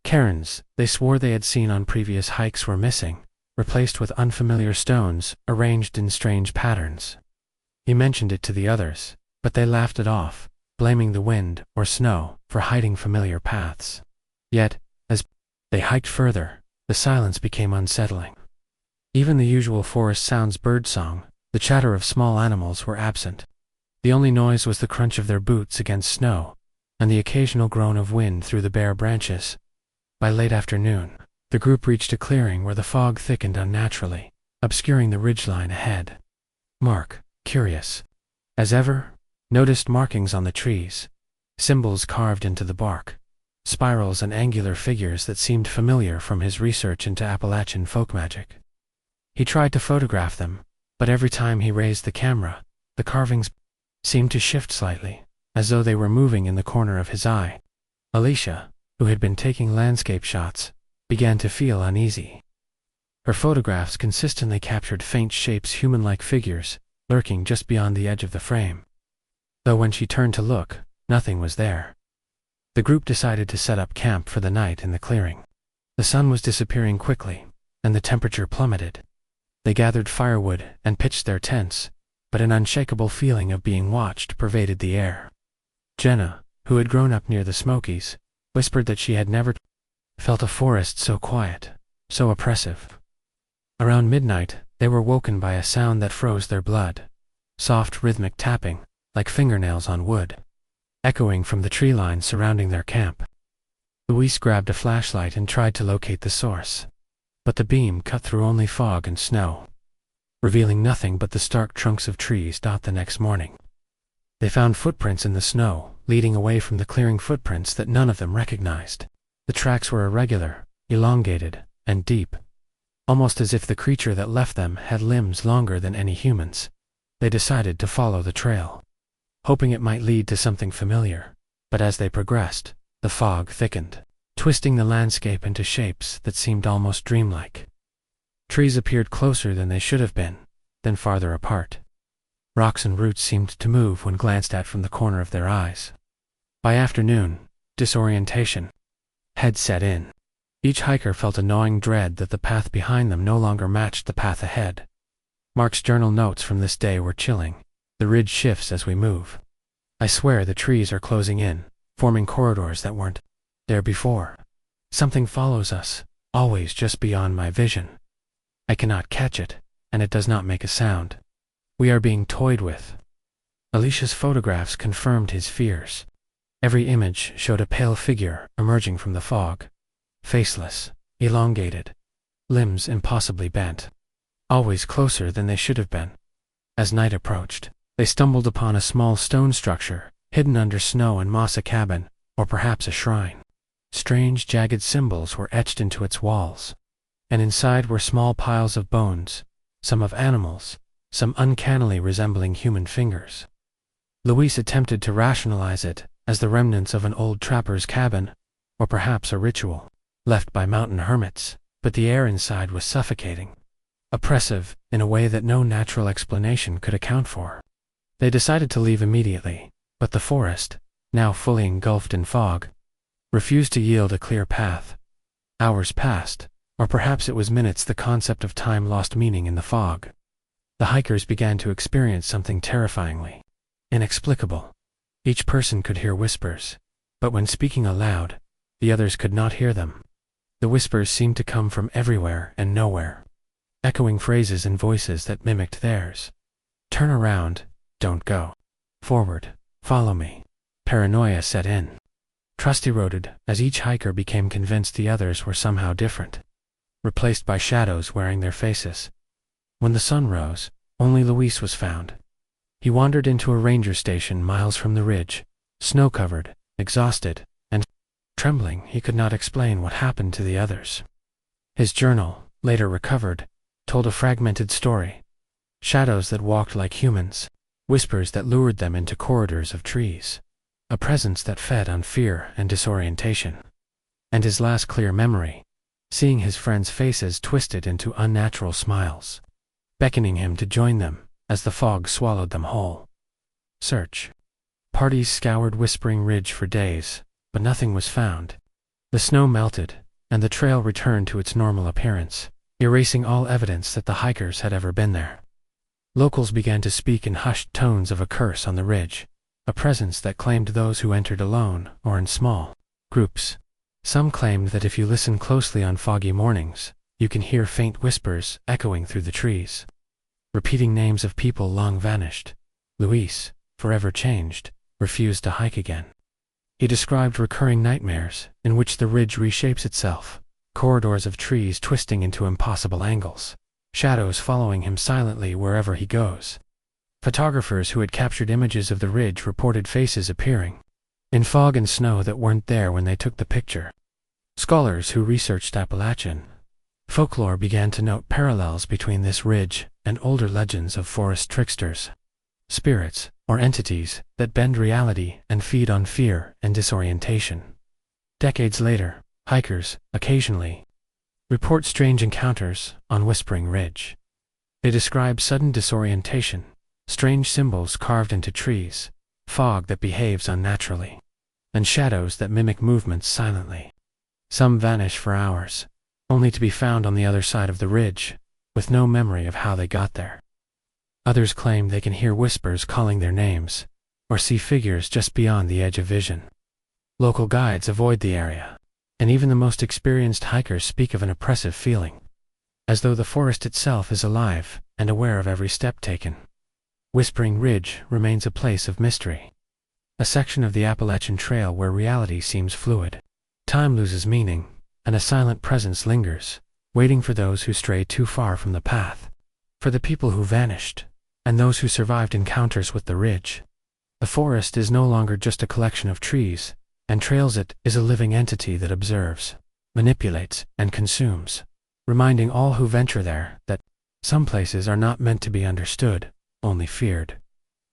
Cairns they swore they had seen on previous hikes were missing, replaced with unfamiliar stones arranged in strange patterns. He mentioned it to the others, but they laughed it off, blaming the wind or snow for hiding familiar paths. Yet, as they hiked further, the silence became unsettling. Even the usual forest sounds, birdsong, the chatter of small animals, were absent. The only noise was the crunch of their boots against snow, and the occasional groan of wind through the bare branches. By late afternoon, the group reached a clearing where the fog thickened unnaturally, obscuring the ridgeline ahead. Mark, curious as ever, noticed markings on the trees, symbols carved into the bark, spirals and angular figures that seemed familiar from his research into Appalachian folk magic. He tried to photograph them, but every time he raised the camera, the carvings seemed to shift slightly, as though they were moving in the corner of his eye. Alicia, who had been taking landscape shots, began to feel uneasy. Her photographs consistently captured faint shapes, human-like figures, lurking just beyond the edge of the frame. Though when she turned to look, nothing was there. The group decided to set up camp for the night in the clearing. The sun was disappearing quickly, and the temperature plummeted. They gathered firewood and pitched their tents, but an unshakable feeling of being watched pervaded the air. Jenna, who had grown up near the Smokies, whispered that she had never felt a forest so quiet, so oppressive. Around midnight, they were woken by a sound that froze their blood: soft rhythmic tapping, like fingernails on wood, echoing from the tree line surrounding their camp. Luis grabbed a flashlight and tried to locate the source, but the beam cut through only fog and snow, revealing nothing but the stark trunks of trees. The next morning, they found footprints in the snow, leading away from the clearing, footprints that none of them recognized. The tracks were irregular, elongated, and deep, almost as if the creature that left them had limbs longer than any humans. They decided to follow the trail, hoping it might lead to something familiar, but as they progressed, the fog thickened, twisting the landscape into shapes that seemed almost dreamlike. Trees appeared closer than they should have been, then farther apart. Rocks and roots seemed to move when glanced at from the corner of their eyes. By afternoon, disorientation had set in. Each hiker felt a gnawing dread that the path behind them no longer matched the path ahead. Mark's journal notes from this day were chilling. "The ridge shifts as we move. I swear the trees are closing in, forming corridors that weren't there before. Something follows us, always just beyond my vision." I cannot catch it, and it does not make a sound. We are being toyed with. Alicia's photographs confirmed his fears. Every image showed a pale figure emerging from the fog. Faceless, elongated, limbs impossibly bent. Always closer than they should have been. As night approached, they stumbled upon a small stone structure, hidden under snow and moss, a cabin, or perhaps a shrine. Strange jagged symbols were etched into its walls, and inside were small piles of bones, some of animals, some uncannily resembling human fingers. Luis attempted to rationalize it as the remnants of an old trapper's cabin, or perhaps a ritual, left by mountain hermits, but the air inside was suffocating. Oppressive, in a way that no natural explanation could account for. They decided to leave immediately, but the forest, now fully engulfed in fog, refused to yield a clear path. Hours passed, or perhaps it was minutes. The concept of time lost meaning in the fog. The hikers began to experience something terrifyingly inexplicable. Each person could hear whispers, but when speaking aloud, the others could not hear them. The whispers seemed to come from everywhere and nowhere, echoing phrases and voices that mimicked theirs. Turn around, don't go. Forward, follow me. Paranoia set in. Trust eroded as each hiker became convinced the others were somehow different, replaced by shadows wearing their faces. When the sun rose, only Luis was found. He wandered into a ranger station miles from the ridge, snow-covered, exhausted, and trembling. He could not explain what happened to the others. His journal, later recovered, told a fragmented story. Shadows that walked like humans, whispers that lured them into corridors of trees, a presence that fed on fear and disorientation. And his last clear memory, seeing his friends' faces twisted into unnatural smiles, beckoning him to join them as the fog swallowed them whole. Search. Parties scoured Whispering Ridge for days, but nothing was found. The snow melted, and the trail returned to its normal appearance, erasing all evidence that the hikers had ever been there. Locals began to speak in hushed tones of a curse on the ridge, a presence that claimed those who entered alone or in small groups. Some claimed that if you listen closely on foggy mornings, you can hear faint whispers echoing through the trees, repeating names of people long vanished. Luis, forever changed, refused to hike again. He described recurring nightmares in which the ridge reshapes itself, corridors of trees twisting into impossible angles, shadows following him silently wherever he goes. Photographers who had captured images of the ridge reported faces appearing in fog and snow that weren't there when they took the picture. Scholars who researched Appalachian folklore began to note parallels between this ridge and older legends of forest tricksters, spirits or entities that bend reality and feed on fear and disorientation. Decades later, hikers, occasionally, report strange encounters on Whispering Ridge. They describe sudden disorientation, strange symbols carved into trees, fog that behaves unnaturally, and shadows that mimic movements silently. Some vanish for hours, only to be found on the other side of the ridge, with no memory of how they got there. Others claim they can hear whispers calling their names, or see figures just beyond the edge of vision. Local guides avoid the area, and even the most experienced hikers speak of an oppressive feeling, as though the forest itself is alive and aware of every step taken. Whispering Ridge remains a place of mystery, a section of the Appalachian Trail where reality seems fluid. Time loses meaning, and a silent presence lingers, waiting for those who stray too far from the path. For the people who vanished, and those who survived encounters with the ridge, the forest is no longer just a collection of trees, and trails. It is a living entity that observes, manipulates, and consumes, reminding all who venture there that some places are not meant to be understood, only feared.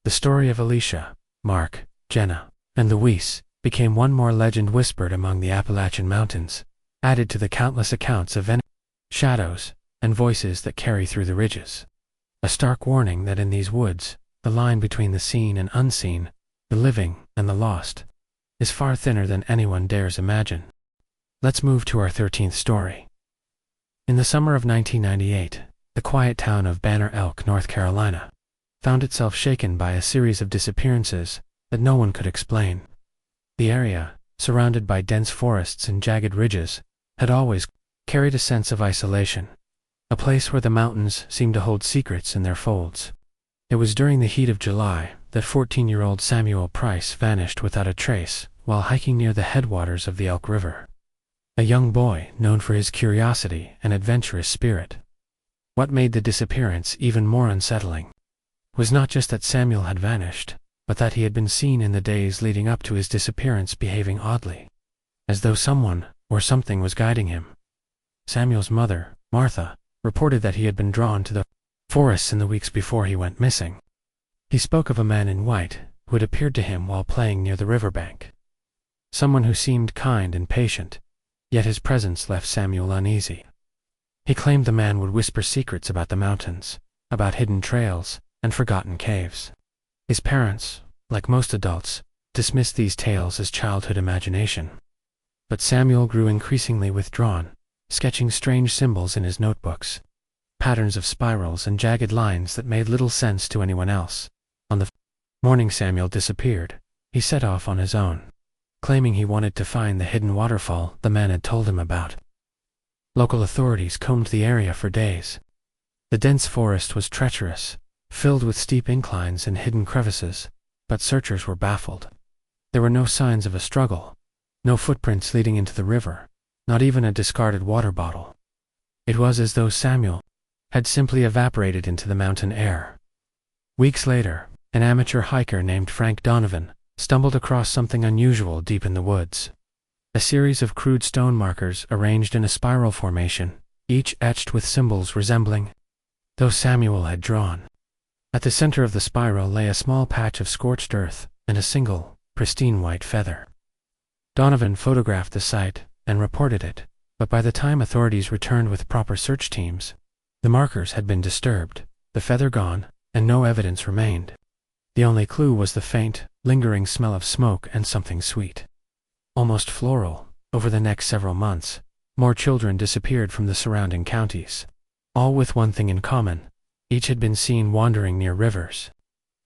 The story of Alicia, Mark, Jenna, and Luis became one more legend whispered among the Appalachian Mountains, added to the countless accounts of shadows and voices that carry through the ridges. A stark warning that in these woods, the line between the seen and unseen, the living and the lost, is far thinner than anyone dares imagine. Let's move to our 13th story. In the summer of 1998, the quiet town of Banner Elk, North Carolina, found itself shaken by a series of disappearances that no one could explain. The area, surrounded by dense forests and jagged ridges, had always carried a sense of isolation. a place where the mountains seemed to hold secrets in their folds. It was during the heat of July that 14-year-old Samuel Price vanished without a trace while hiking near the headwaters of the Elk River. A young boy known for his curiosity and adventurous spirit. What made the disappearance even more unsettling was not just that Samuel had vanished, but that he had been seen in the days leading up to his disappearance behaving oddly, as though someone or something was guiding him. Samuel's mother, Martha, reported that he had been drawn to the forests in the weeks before he went missing. He spoke of a man in white who had appeared to him while playing near the riverbank. Someone who seemed kind and patient, yet his presence left Samuel uneasy. He claimed the man would whisper secrets about the mountains, about hidden trails, and forgotten caves. His parents, like most adults, dismissed these tales as childhood imagination. But Samuel grew increasingly withdrawn, sketching strange symbols in his notebooks, patterns of spirals and jagged lines that made little sense to anyone else. On the morning Samuel disappeared, he set off on his own, claiming he wanted to find the hidden waterfall the man had told him about. Local authorities combed the area for days. The dense forest was treacherous, filled with steep inclines and hidden crevices, but searchers were baffled. There were no signs of a struggle, no footprints leading into the river, not even a discarded water bottle. It was as though Samuel had simply evaporated into the mountain air. Weeks later, an amateur hiker named Frank Donovan stumbled across something unusual deep in the woods. A series of crude stone markers arranged in a spiral formation, each etched with symbols resembling those Samuel had drawn. At the center of the spiral lay a small patch of scorched earth and a single, pristine white feather. Donovan photographed the site and reported it, but by the time authorities returned with proper search teams, the markers had been disturbed, the feather gone, and no evidence remained. The only clue was the faint, lingering smell of smoke and something sweet, almost floral. Over the next several months, more children disappeared from the surrounding counties, all with one thing in common: each had been seen wandering near rivers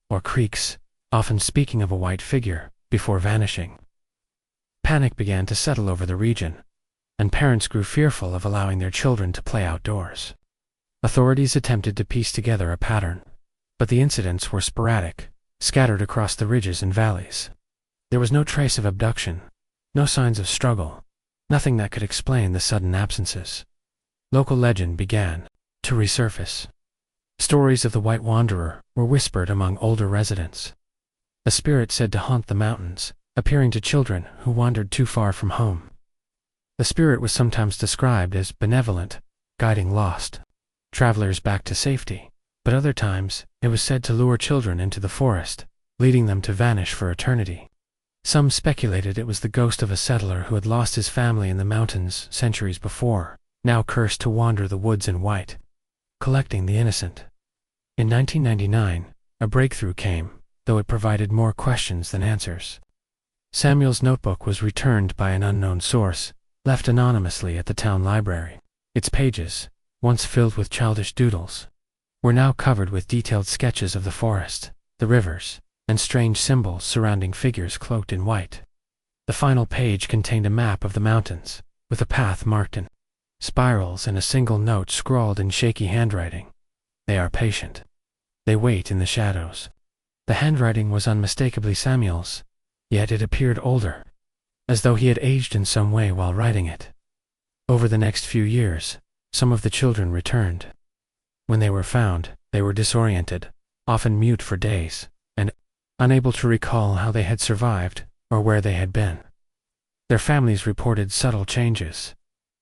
or creeks, often speaking of a white figure, before vanishing. Panic began to settle over the region, and parents grew fearful of allowing their children to play outdoors. Authorities attempted to piece together a pattern, but the incidents were sporadic, scattered across the ridges and valleys. There was no trace of abduction, no signs of struggle, nothing that could explain the sudden absences. Local legend began to resurface. Stories of the White Wanderer were whispered among older residents. A spirit said to haunt the mountains, appearing to children who wandered too far from home. The spirit was sometimes described as benevolent, guiding lost travelers back to safety, but other times it was said to lure children into the forest, leading them to vanish for eternity. Some speculated it was the ghost of a settler who had lost his family in the mountains centuries before, now cursed to wander the woods in white, collecting the innocent. In 1999, a breakthrough came, though it provided more questions than answers. Samuel's notebook was returned by an unknown source, left anonymously at the town library. Its pages, once filled with childish doodles, were now covered with detailed sketches of the forest, the rivers, and strange symbols surrounding figures cloaked in white. The final page contained a map of the mountains, with a path marked in spirals and a single note scrawled in shaky handwriting: "They are patient. They wait in the shadows." The handwriting was unmistakably Samuel's, yet it appeared older, as though he had aged in some way while writing it. Over the next few years, some of the children returned. When they were found, they were disoriented, often mute for days, and unable to recall how they had survived or where they had been. Their families reported subtle changes.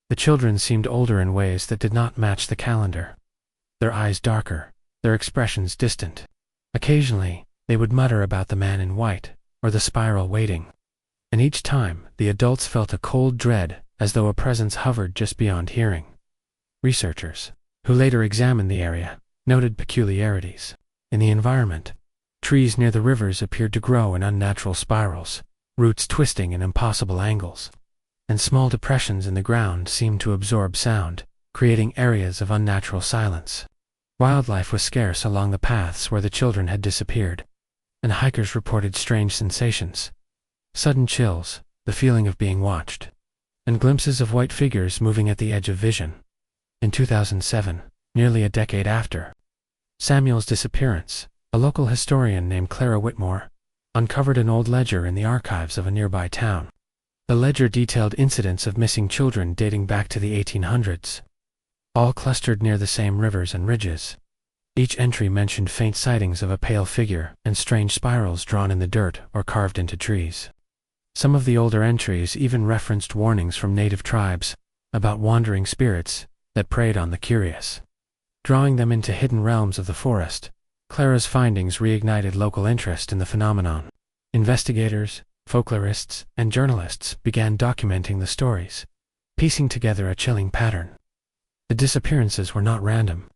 The children seemed older in ways that did not match the calendar. Their eyes darker, their expressions distant. Occasionally, they would mutter about the man in white, or the spiral waiting. And each time, the adults felt a cold dread, as though a presence hovered just beyond hearing. Researchers, who later examined the area, noted peculiarities in the environment. Trees near the rivers appeared to grow in unnatural spirals, roots twisting in impossible angles, and small depressions in the ground seemed to absorb sound, creating areas of unnatural silence. Wildlife was scarce along the paths where the children had disappeared, and hikers reported strange sensations: sudden chills, the feeling of being watched, and glimpses of white figures moving at the edge of vision. In 2007, nearly a decade after Samuel's disappearance, a local historian named Clara Whitmore uncovered an old ledger in the archives of a nearby town. The ledger detailed incidents of missing children dating back to the 1800s, all clustered near the same rivers and ridges. Each entry mentioned faint sightings of a pale figure and strange spirals drawn in the dirt or carved into trees. Some of the older entries even referenced warnings from native tribes about wandering spirits that preyed on the curious, drawing them into hidden realms of the forest. Clara's findings reignited local interest in the phenomenon. Investigators, folklorists, and journalists began documenting the stories, piecing together a chilling pattern. The disappearances were not random.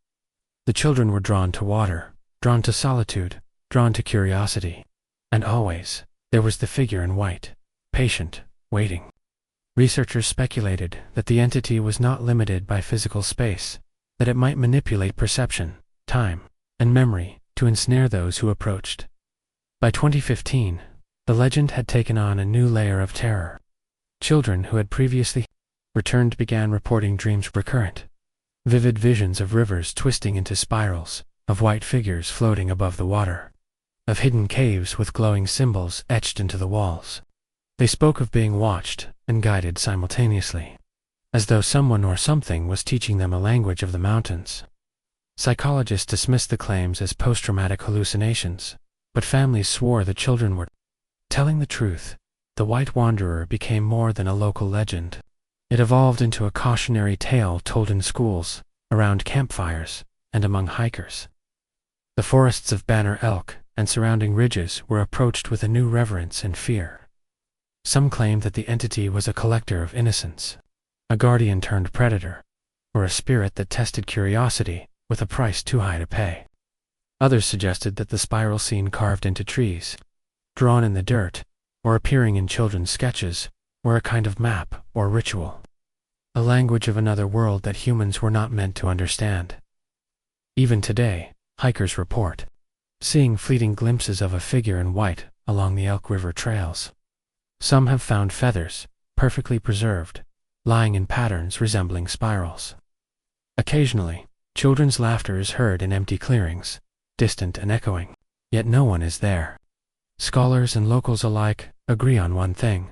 The children were drawn to water, drawn to solitude, drawn to curiosity. And always, there was the figure in white, patient, waiting. Researchers speculated that the entity was not limited by physical space, that it might manipulate perception, time, and memory to ensnare those who approached. By 2015, the legend had taken on a new layer of terror. Children who had previously returned began reporting dreams recurrent, vivid visions of rivers twisting into spirals, of white figures floating above the water, of hidden caves with glowing symbols etched into the walls. They spoke of being watched and guided simultaneously, as though someone or something was teaching them a language of the mountains. Psychologists dismissed the claims as post-traumatic hallucinations, but families swore the children were telling the truth. The White Wanderer became more than a local legend. It evolved into a cautionary tale told in schools, around campfires, and among hikers. The forests of Banner Elk and surrounding ridges were approached with a new reverence and fear. Some claimed that the entity was a collector of innocence, a guardian turned predator, or a spirit that tested curiosity with a price too high to pay. Others suggested that the spiral scene carved into trees, drawn in the dirt, or appearing in children's sketches, were a kind of map or ritual, a language of another world that humans were not meant to understand. Even today, hikers report seeing fleeting glimpses of a figure in white along the Elk River trails. Some have found feathers, perfectly preserved, lying in patterns resembling spirals. Occasionally, children's laughter is heard in empty clearings, distant and echoing, yet no one is there. Scholars and locals alike agree on one thing: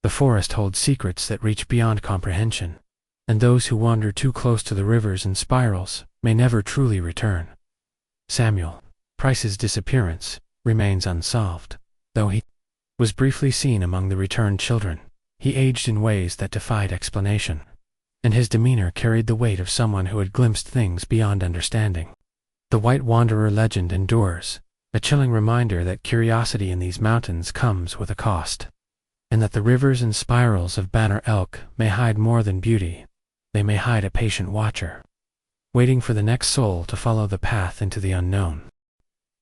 the forest holds secrets that reach beyond comprehension, and those who wander too close to the rivers and spirals may never truly return. Samuel Price's disappearance remains unsolved. Though he was briefly seen among the returned children, he aged in ways that defied explanation, and his demeanor carried the weight of someone who had glimpsed things beyond understanding. The White Wanderer legend endures, a chilling reminder that curiosity in these mountains comes with a cost, and that the rivers and spirals of Banner Elk may hide more than beauty. They may hide a patient watcher, waiting for the next soul to follow the path into the unknown.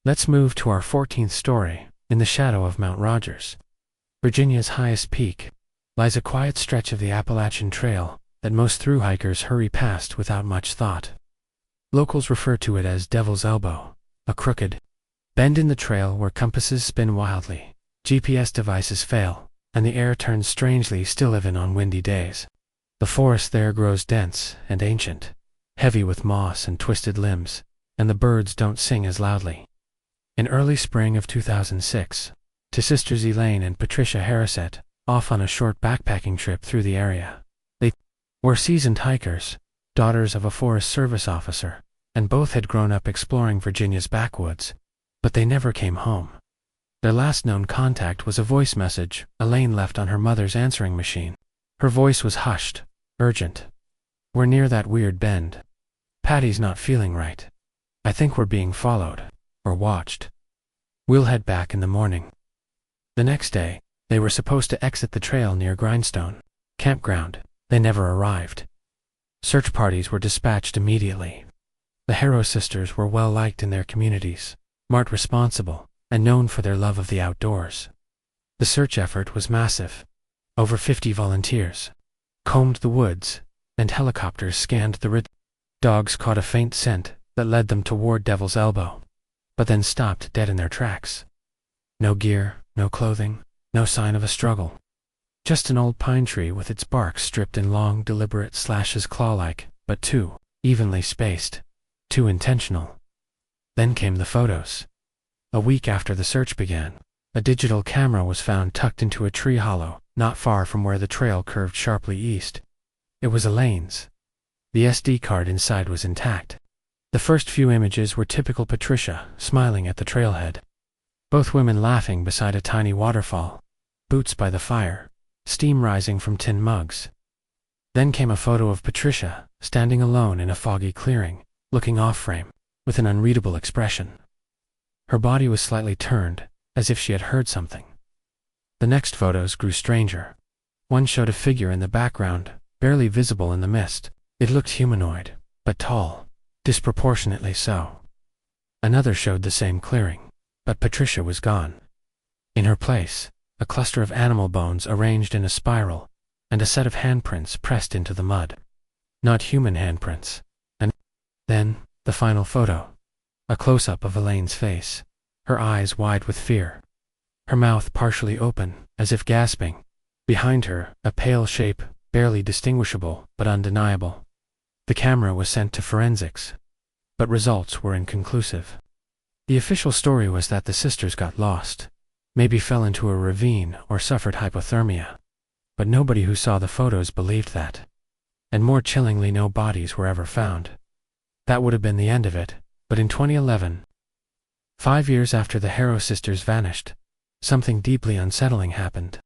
Let's move to our 14th story. In the shadow of Mount Rogers, Virginia's highest peak, lies a quiet stretch of the Appalachian Trail that most thru-hikers hurry past without much thought. Locals refer to it as Devil's Elbow, a crooked bend in the trail where compasses spin wildly, GPS devices fail, and the air turns strangely still even on windy days. The forest there grows dense and ancient, heavy with moss and twisted limbs, and the birds don't sing as loudly. In early spring of 2006, two sisters Elaine and Patricia Harrisett off on a short backpacking trip through the area. They were seasoned hikers, daughters of a Forest Service officer, and both had grown up exploring Virginia's backwoods, but they never came home. Their last known contact was a voice message Elaine left on her mother's answering machine. Her voice was hushed, urgent. "We're near that weird bend. Patty's not feeling right. I think we're being followed, or watched. We'll head back in the morning." The next day, they were supposed to exit the trail near Grindstone Campground. They never arrived. Search parties were dispatched immediately. The Harrow sisters were well liked in their communities, marked responsible, and known for their love of the outdoors. The search effort was massive. Over 50 volunteers combed the woods, and helicopters scanned the ridge. Dogs caught a faint scent that led them toward Devil's Elbow, but then stopped dead in their tracks. No gear, no clothing, no sign of a struggle. Just an old pine tree with its bark stripped in long, deliberate slashes claw-like but too evenly spaced, too intentional. Then came the photos. A week after the search began, a digital camera was found tucked into a tree hollow, not far from where the trail curved sharply east. It was Elaine's. The SD card inside was intact. The first few images were typical Patricia, smiling at the trailhead. Both women laughing beside a tiny waterfall, boots by the fire, steam rising from tin mugs. Then came a photo of Patricia, standing alone in a foggy clearing, looking off-frame, with an unreadable expression. Her body was slightly turned, as if she had heard something. The next photos grew stranger. One showed a figure in the background, barely visible in the mist. It looked humanoid, but tall, disproportionately so. Another showed the same clearing, but Patricia was gone. In her place, a cluster of animal bones arranged in a spiral, and a set of handprints pressed into the mud. Not human handprints. And then, the final photo. A close-up of Elaine's face, her eyes wide with fear. Her mouth partially open, as if gasping. Behind her, a pale shape, barely distinguishable, but undeniable. The camera was sent to forensics, but results were inconclusive. The official story was that the sisters got lost, maybe fell into a ravine or suffered hypothermia. But nobody who saw the photos believed that. And more chillingly, no bodies were ever found. That would have been the end of it, but in 2011, 5 years after the Harrow sisters vanished, something deeply unsettling happened.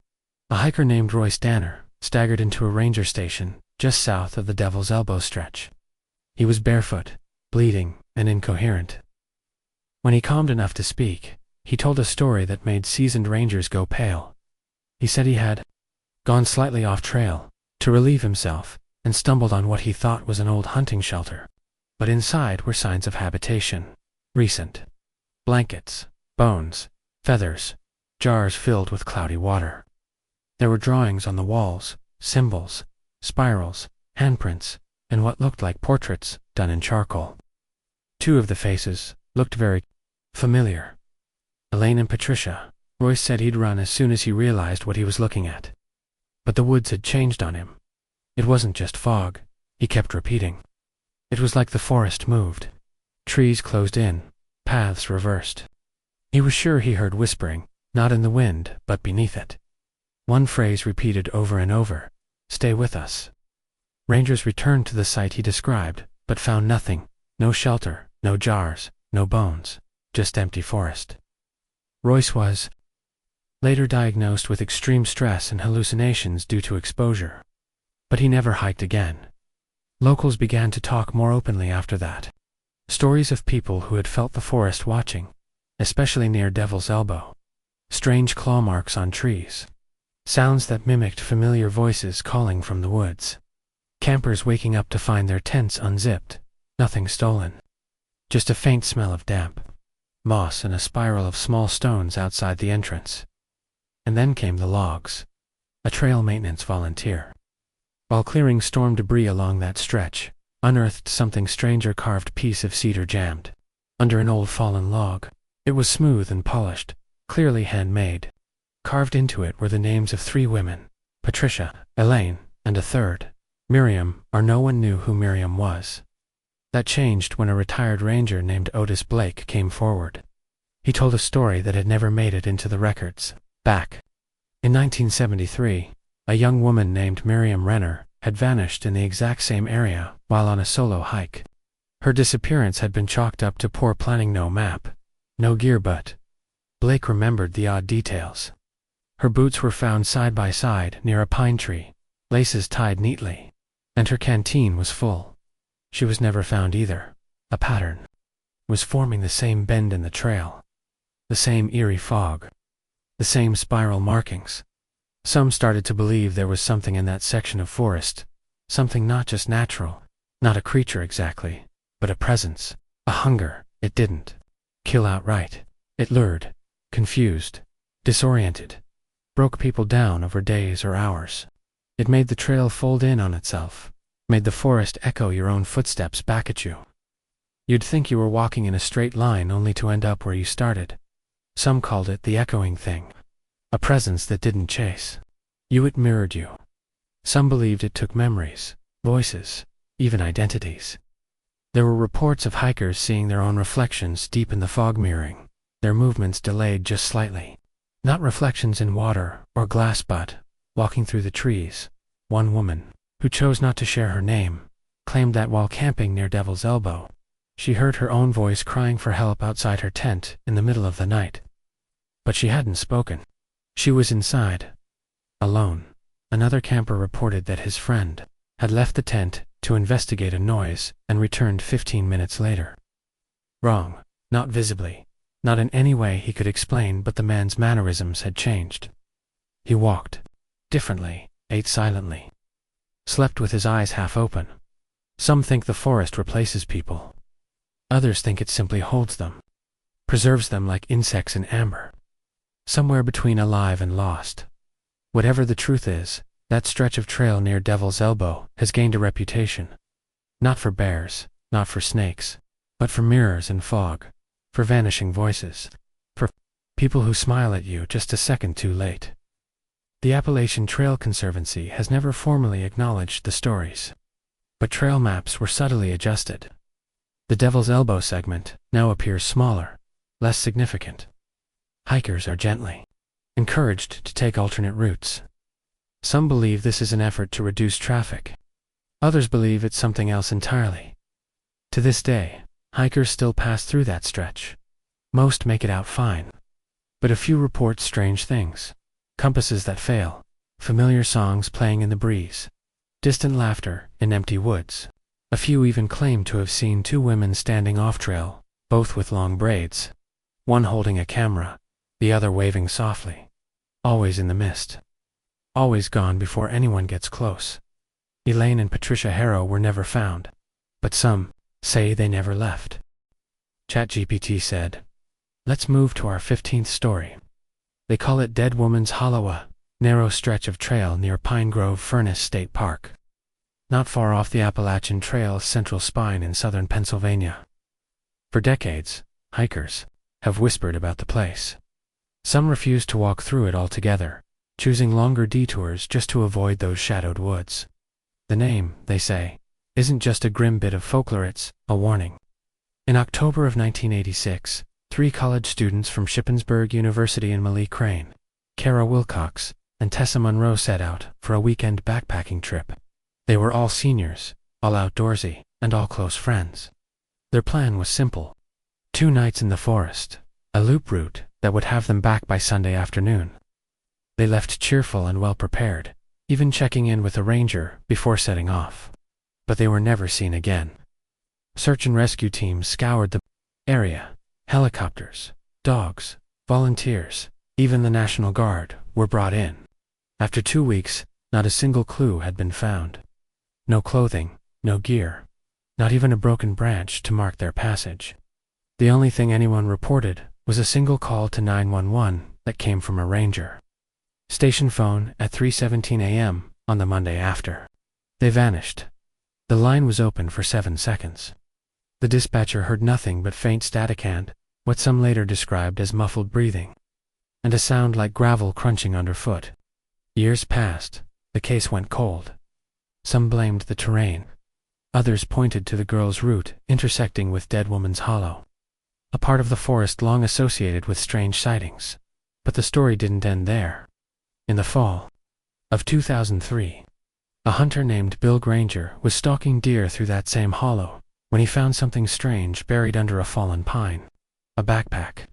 A hiker named Royce Danner staggered into a ranger station just south of the Devil's Elbow stretch. He was barefoot, bleeding, and incoherent. When he calmed enough to speak, he told a story that made seasoned rangers go pale. He said he had gone slightly off trail to relieve himself and stumbled on what he thought was an old hunting shelter. But inside were signs of habitation, recent. Blankets, bones, feathers, jars filled with cloudy water. There were drawings on the walls, symbols, spirals, handprints, and what looked like portraits done in charcoal. 2 of the faces looked very familiar. Elaine and Patricia. Royce said he'd run as soon as he realized what he was looking at. But the woods had changed on him. It wasn't just fog, he kept repeating. It was like the forest moved. Trees closed in, paths reversed. He was sure he heard whispering, not in the wind, but beneath it. One phrase repeated over and over, "Stay with us." Rangers returned to the site he described, but found nothing, no shelter, no jars, no bones, just empty forest. Royce was later diagnosed with extreme stress and hallucinations due to exposure. But he never hiked again. Locals began to talk more openly after that. Stories of people who had felt the forest watching, especially near Devil's Elbow. Strange claw marks on trees. Sounds that mimicked familiar voices calling from the woods. Campers waking up to find their tents unzipped, nothing stolen. Just a faint smell of damp, moss and a spiral of small stones outside the entrance. And then came the logs. A trail maintenance volunteer, while clearing storm debris along that stretch, unearthed something strange, a carved piece of cedar jammed under an old fallen log. It was smooth and polished, clearly handmade. Carved into it were the names of 3 women, Patricia, Elaine, and a third, Miriam, or no one knew who Miriam was. That changed when a retired ranger named Otis Blake came forward. He told a story that had never made it into the records. Back in 1973, a young woman named Miriam Renner had vanished in the exact same area while on a solo hike. Her disappearance had been chalked up to poor planning, no map, no gear, but Blake remembered the odd details. Her boots were found side by side near a pine tree, laces tied neatly, and her canteen was full. She was never found either. A pattern was forming, the same bend in the trail, the same eerie fog, the same spiral markings. Some started to believe there was something in that section of forest, something not just natural, not a creature exactly, but a presence, a hunger. It didn't kill outright. It lured, confused, disoriented, broke people down over days or hours. It made the trail fold in on itself, made the forest echo your own footsteps back at you. You'd think you were walking in a straight line only to end up where you started. Some called it the echoing thing. A presence that didn't chase you, it mirrored you. Some believed it took memories, voices, even identities. There were reports of hikers seeing their own reflections deep in the fog mirroring, their movements delayed just slightly. Not reflections in water or glass but, walking through the trees, one woman, who chose not to share her name, claimed that while camping near Devil's Elbow, she heard her own voice crying for help outside her tent in the middle of the night. But she hadn't spoken. She was inside, alone. Another camper reported that his friend had left the tent to investigate a noise and returned 15 minutes later. Wrong, not visibly, not in any way he could explain, but the man's mannerisms had changed. He walked differently, ate silently, slept with his eyes half open. Some think the forest replaces people. Others think it simply holds them, preserves them like insects in amber, somewhere between alive and lost. Whatever the truth is, that stretch of trail near Devil's Elbow has gained a reputation. Not for bears, not for snakes, but for mirrors and fog, for vanishing voices, for people who smile at you just a second too late. The Appalachian Trail Conservancy has never formally acknowledged the stories, but trail maps were subtly adjusted. The Devil's Elbow segment now appears smaller, less significant. Hikers are gently encouraged to take alternate routes. Some believe this is an effort to reduce traffic. Others believe it's something else entirely. To this day, hikers still pass through that stretch. Most make it out fine, but a few report strange things. Compasses that fail, familiar songs playing in the breeze, distant laughter in empty woods. A few even claim to have seen two women standing off-trail, both with long braids, one holding a camera, the other waving softly. Always in the mist. Always gone before anyone gets close. Elaine and Patricia Harrow were never found, but some say they never left. ChatGPT said, "Let's move to our 15th story. They call it Dead Woman's Hollow, a narrow stretch of trail near Pine Grove Furnace State Park, not far off the Appalachian Trail's central spine in southern Pennsylvania." For decades, hikers have whispered about the place. Some refuse to walk through it altogether, choosing longer detours just to avoid those shadowed woods. The name, they say, isn't just a grim bit of folklore, it's a warning. In October of 1986, 3 college students from Shippensburg University in Malee Crane, Kara Wilcox, and Tessa Monroe set out for a weekend backpacking trip. They were all seniors, all outdoorsy, and all close friends. Their plan was simple. 2 nights in the forest, a loop route that would have them back by Sunday afternoon. They left cheerful and well prepared, even checking in with a ranger before setting off. But they were never seen again. Search and rescue teams scoured the area. Helicopters, dogs, volunteers, even the National Guard were brought in. After 2 weeks, not a single clue had been found. No clothing, no gear, not even a broken branch to mark their passage. The only thing anyone reported was a single call to 911 that came from a ranger. Station phone at 3:17 a.m. on the Monday after. They vanished. The line was open for 7 seconds. The dispatcher heard nothing but faint static and what some later described as muffled breathing, and a sound like gravel crunching underfoot. Years passed. The case went cold. Some blamed the terrain. Others pointed to the girl's route intersecting with Dead Woman's Hollow, a part of the forest long associated with strange sightings. But the story didn't end there. In the fall of 2003, a hunter named Bill Granger was stalking deer through that same hollow when he found something strange buried under a fallen pine. A backpack.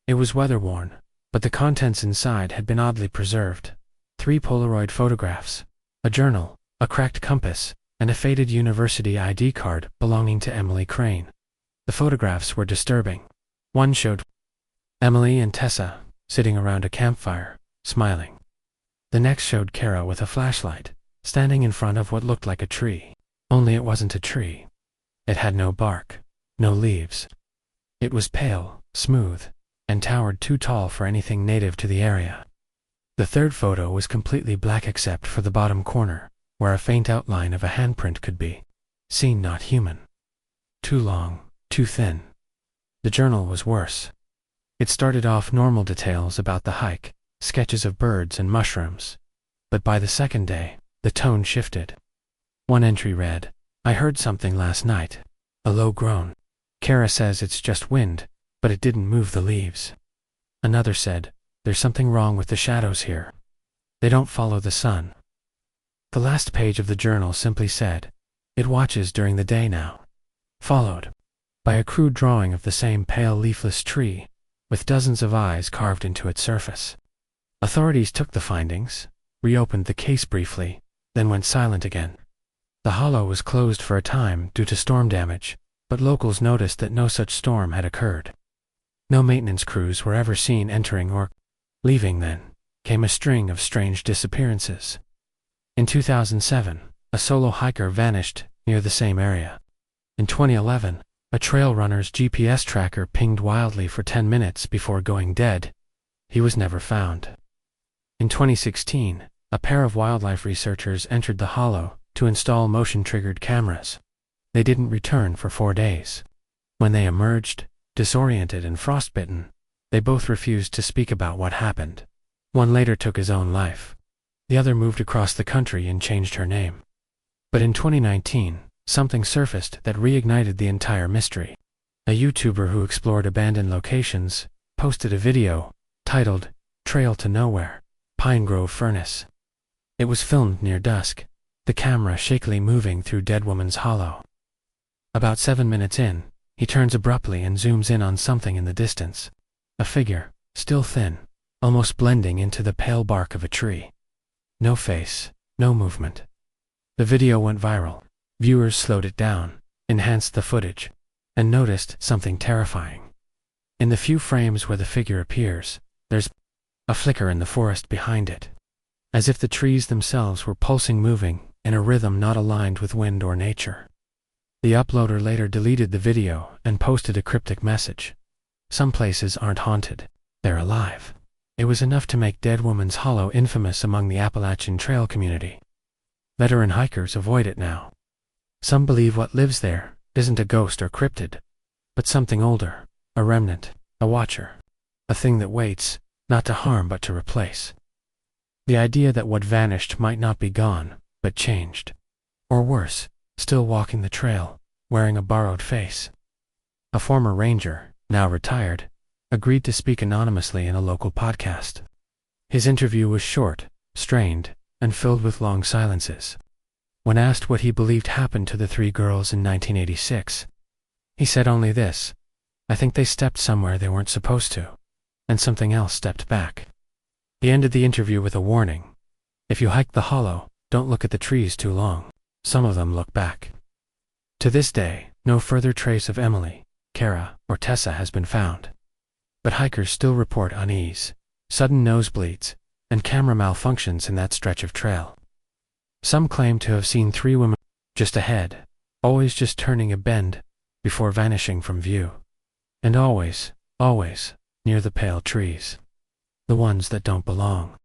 It was weather-worn, but the contents inside had been oddly preserved. 3 Polaroid photographs, a journal, a cracked compass, and a faded university ID card belonging to Emily Crane. The photographs were disturbing. One showed Emily and Tessa sitting around a campfire, smiling. The next showed Kara with a flashlight, standing in front of what looked like a tree. Only it wasn't a tree. It had no bark, no leaves. It was pale, smooth, and towered too tall for anything native to the area. The third photo was completely black except for the bottom corner, where a faint outline of a handprint could be seen, not human. Too long, too thin. The journal was worse. It started off normal details about the hike, sketches of birds and mushrooms. But by the second day, the tone shifted. One entry read, I heard something last night. A low groan. Kara says it's just wind, but it didn't move the leaves. Another said, there's something wrong with the shadows here. They don't follow the sun. The last page of the journal simply said, it watches during the day now. Followed by a crude drawing of the same pale leafless tree, with dozens of eyes carved into its surface. Authorities took the findings, reopened the case briefly, then went silent again. The hollow was closed for a time due to storm damage, but locals noticed that no such storm had occurred. No maintenance crews were ever seen entering or leaving. Then came a string of strange disappearances. In 2007, a solo hiker vanished near the same area. In 2011, a trail runner's GPS tracker pinged wildly for 10 minutes before going dead. He was never found. In 2016, a pair of wildlife researchers entered the hollow to install motion-triggered cameras. They didn't return for 4 days. When they emerged, disoriented and frostbitten, they both refused to speak about what happened. One later took his own life. The other moved across the country and changed her name. But in 2019, something surfaced that reignited the entire mystery. A YouTuber who explored abandoned locations posted a video titled Trail to Nowhere, Pine Grove Furnace. It was filmed near dusk, the camera shakily moving through Dead Woman's Hollow. About 7 minutes in, he turns abruptly and zooms in on something in the distance. A figure, still thin, almost blending into the pale bark of a tree. No face, no movement. The video went viral. Viewers slowed it down, enhanced the footage, and noticed something terrifying. In the few frames where the figure appears, there's a flicker in the forest behind it, as if the trees themselves were pulsing, moving in a rhythm not aligned with wind or nature. The uploader later deleted the video and posted a cryptic message. Some places aren't haunted, they're alive. It was enough to make Dead Woman's Hollow infamous among the Appalachian Trail community. Veteran hikers avoid it now. Some believe what lives there isn't a ghost or cryptid, but something older, a remnant, a watcher, a thing that waits, not to harm but to replace. The idea that what vanished might not be gone, but changed. Or worse, still walking the trail, wearing a borrowed face. A former ranger, now retired, agreed to speak anonymously in a local podcast. His interview was short, strained, and filled with long silences. When asked what he believed happened to the 3 girls in 1986, he said only this: I think they stepped somewhere they weren't supposed to, and something else stepped back. He ended the interview with a warning. If you hike the hollow, don't look at the trees too long. Some of them look back. To this day, no further trace of Emily, Kara, or Tessa has been found. But hikers still report unease, sudden nosebleeds, and camera malfunctions in that stretch of trail. Some claim to have seen 3 women just ahead, always just turning a bend before vanishing from view. And always, always, near the pale trees. The ones that don't belong.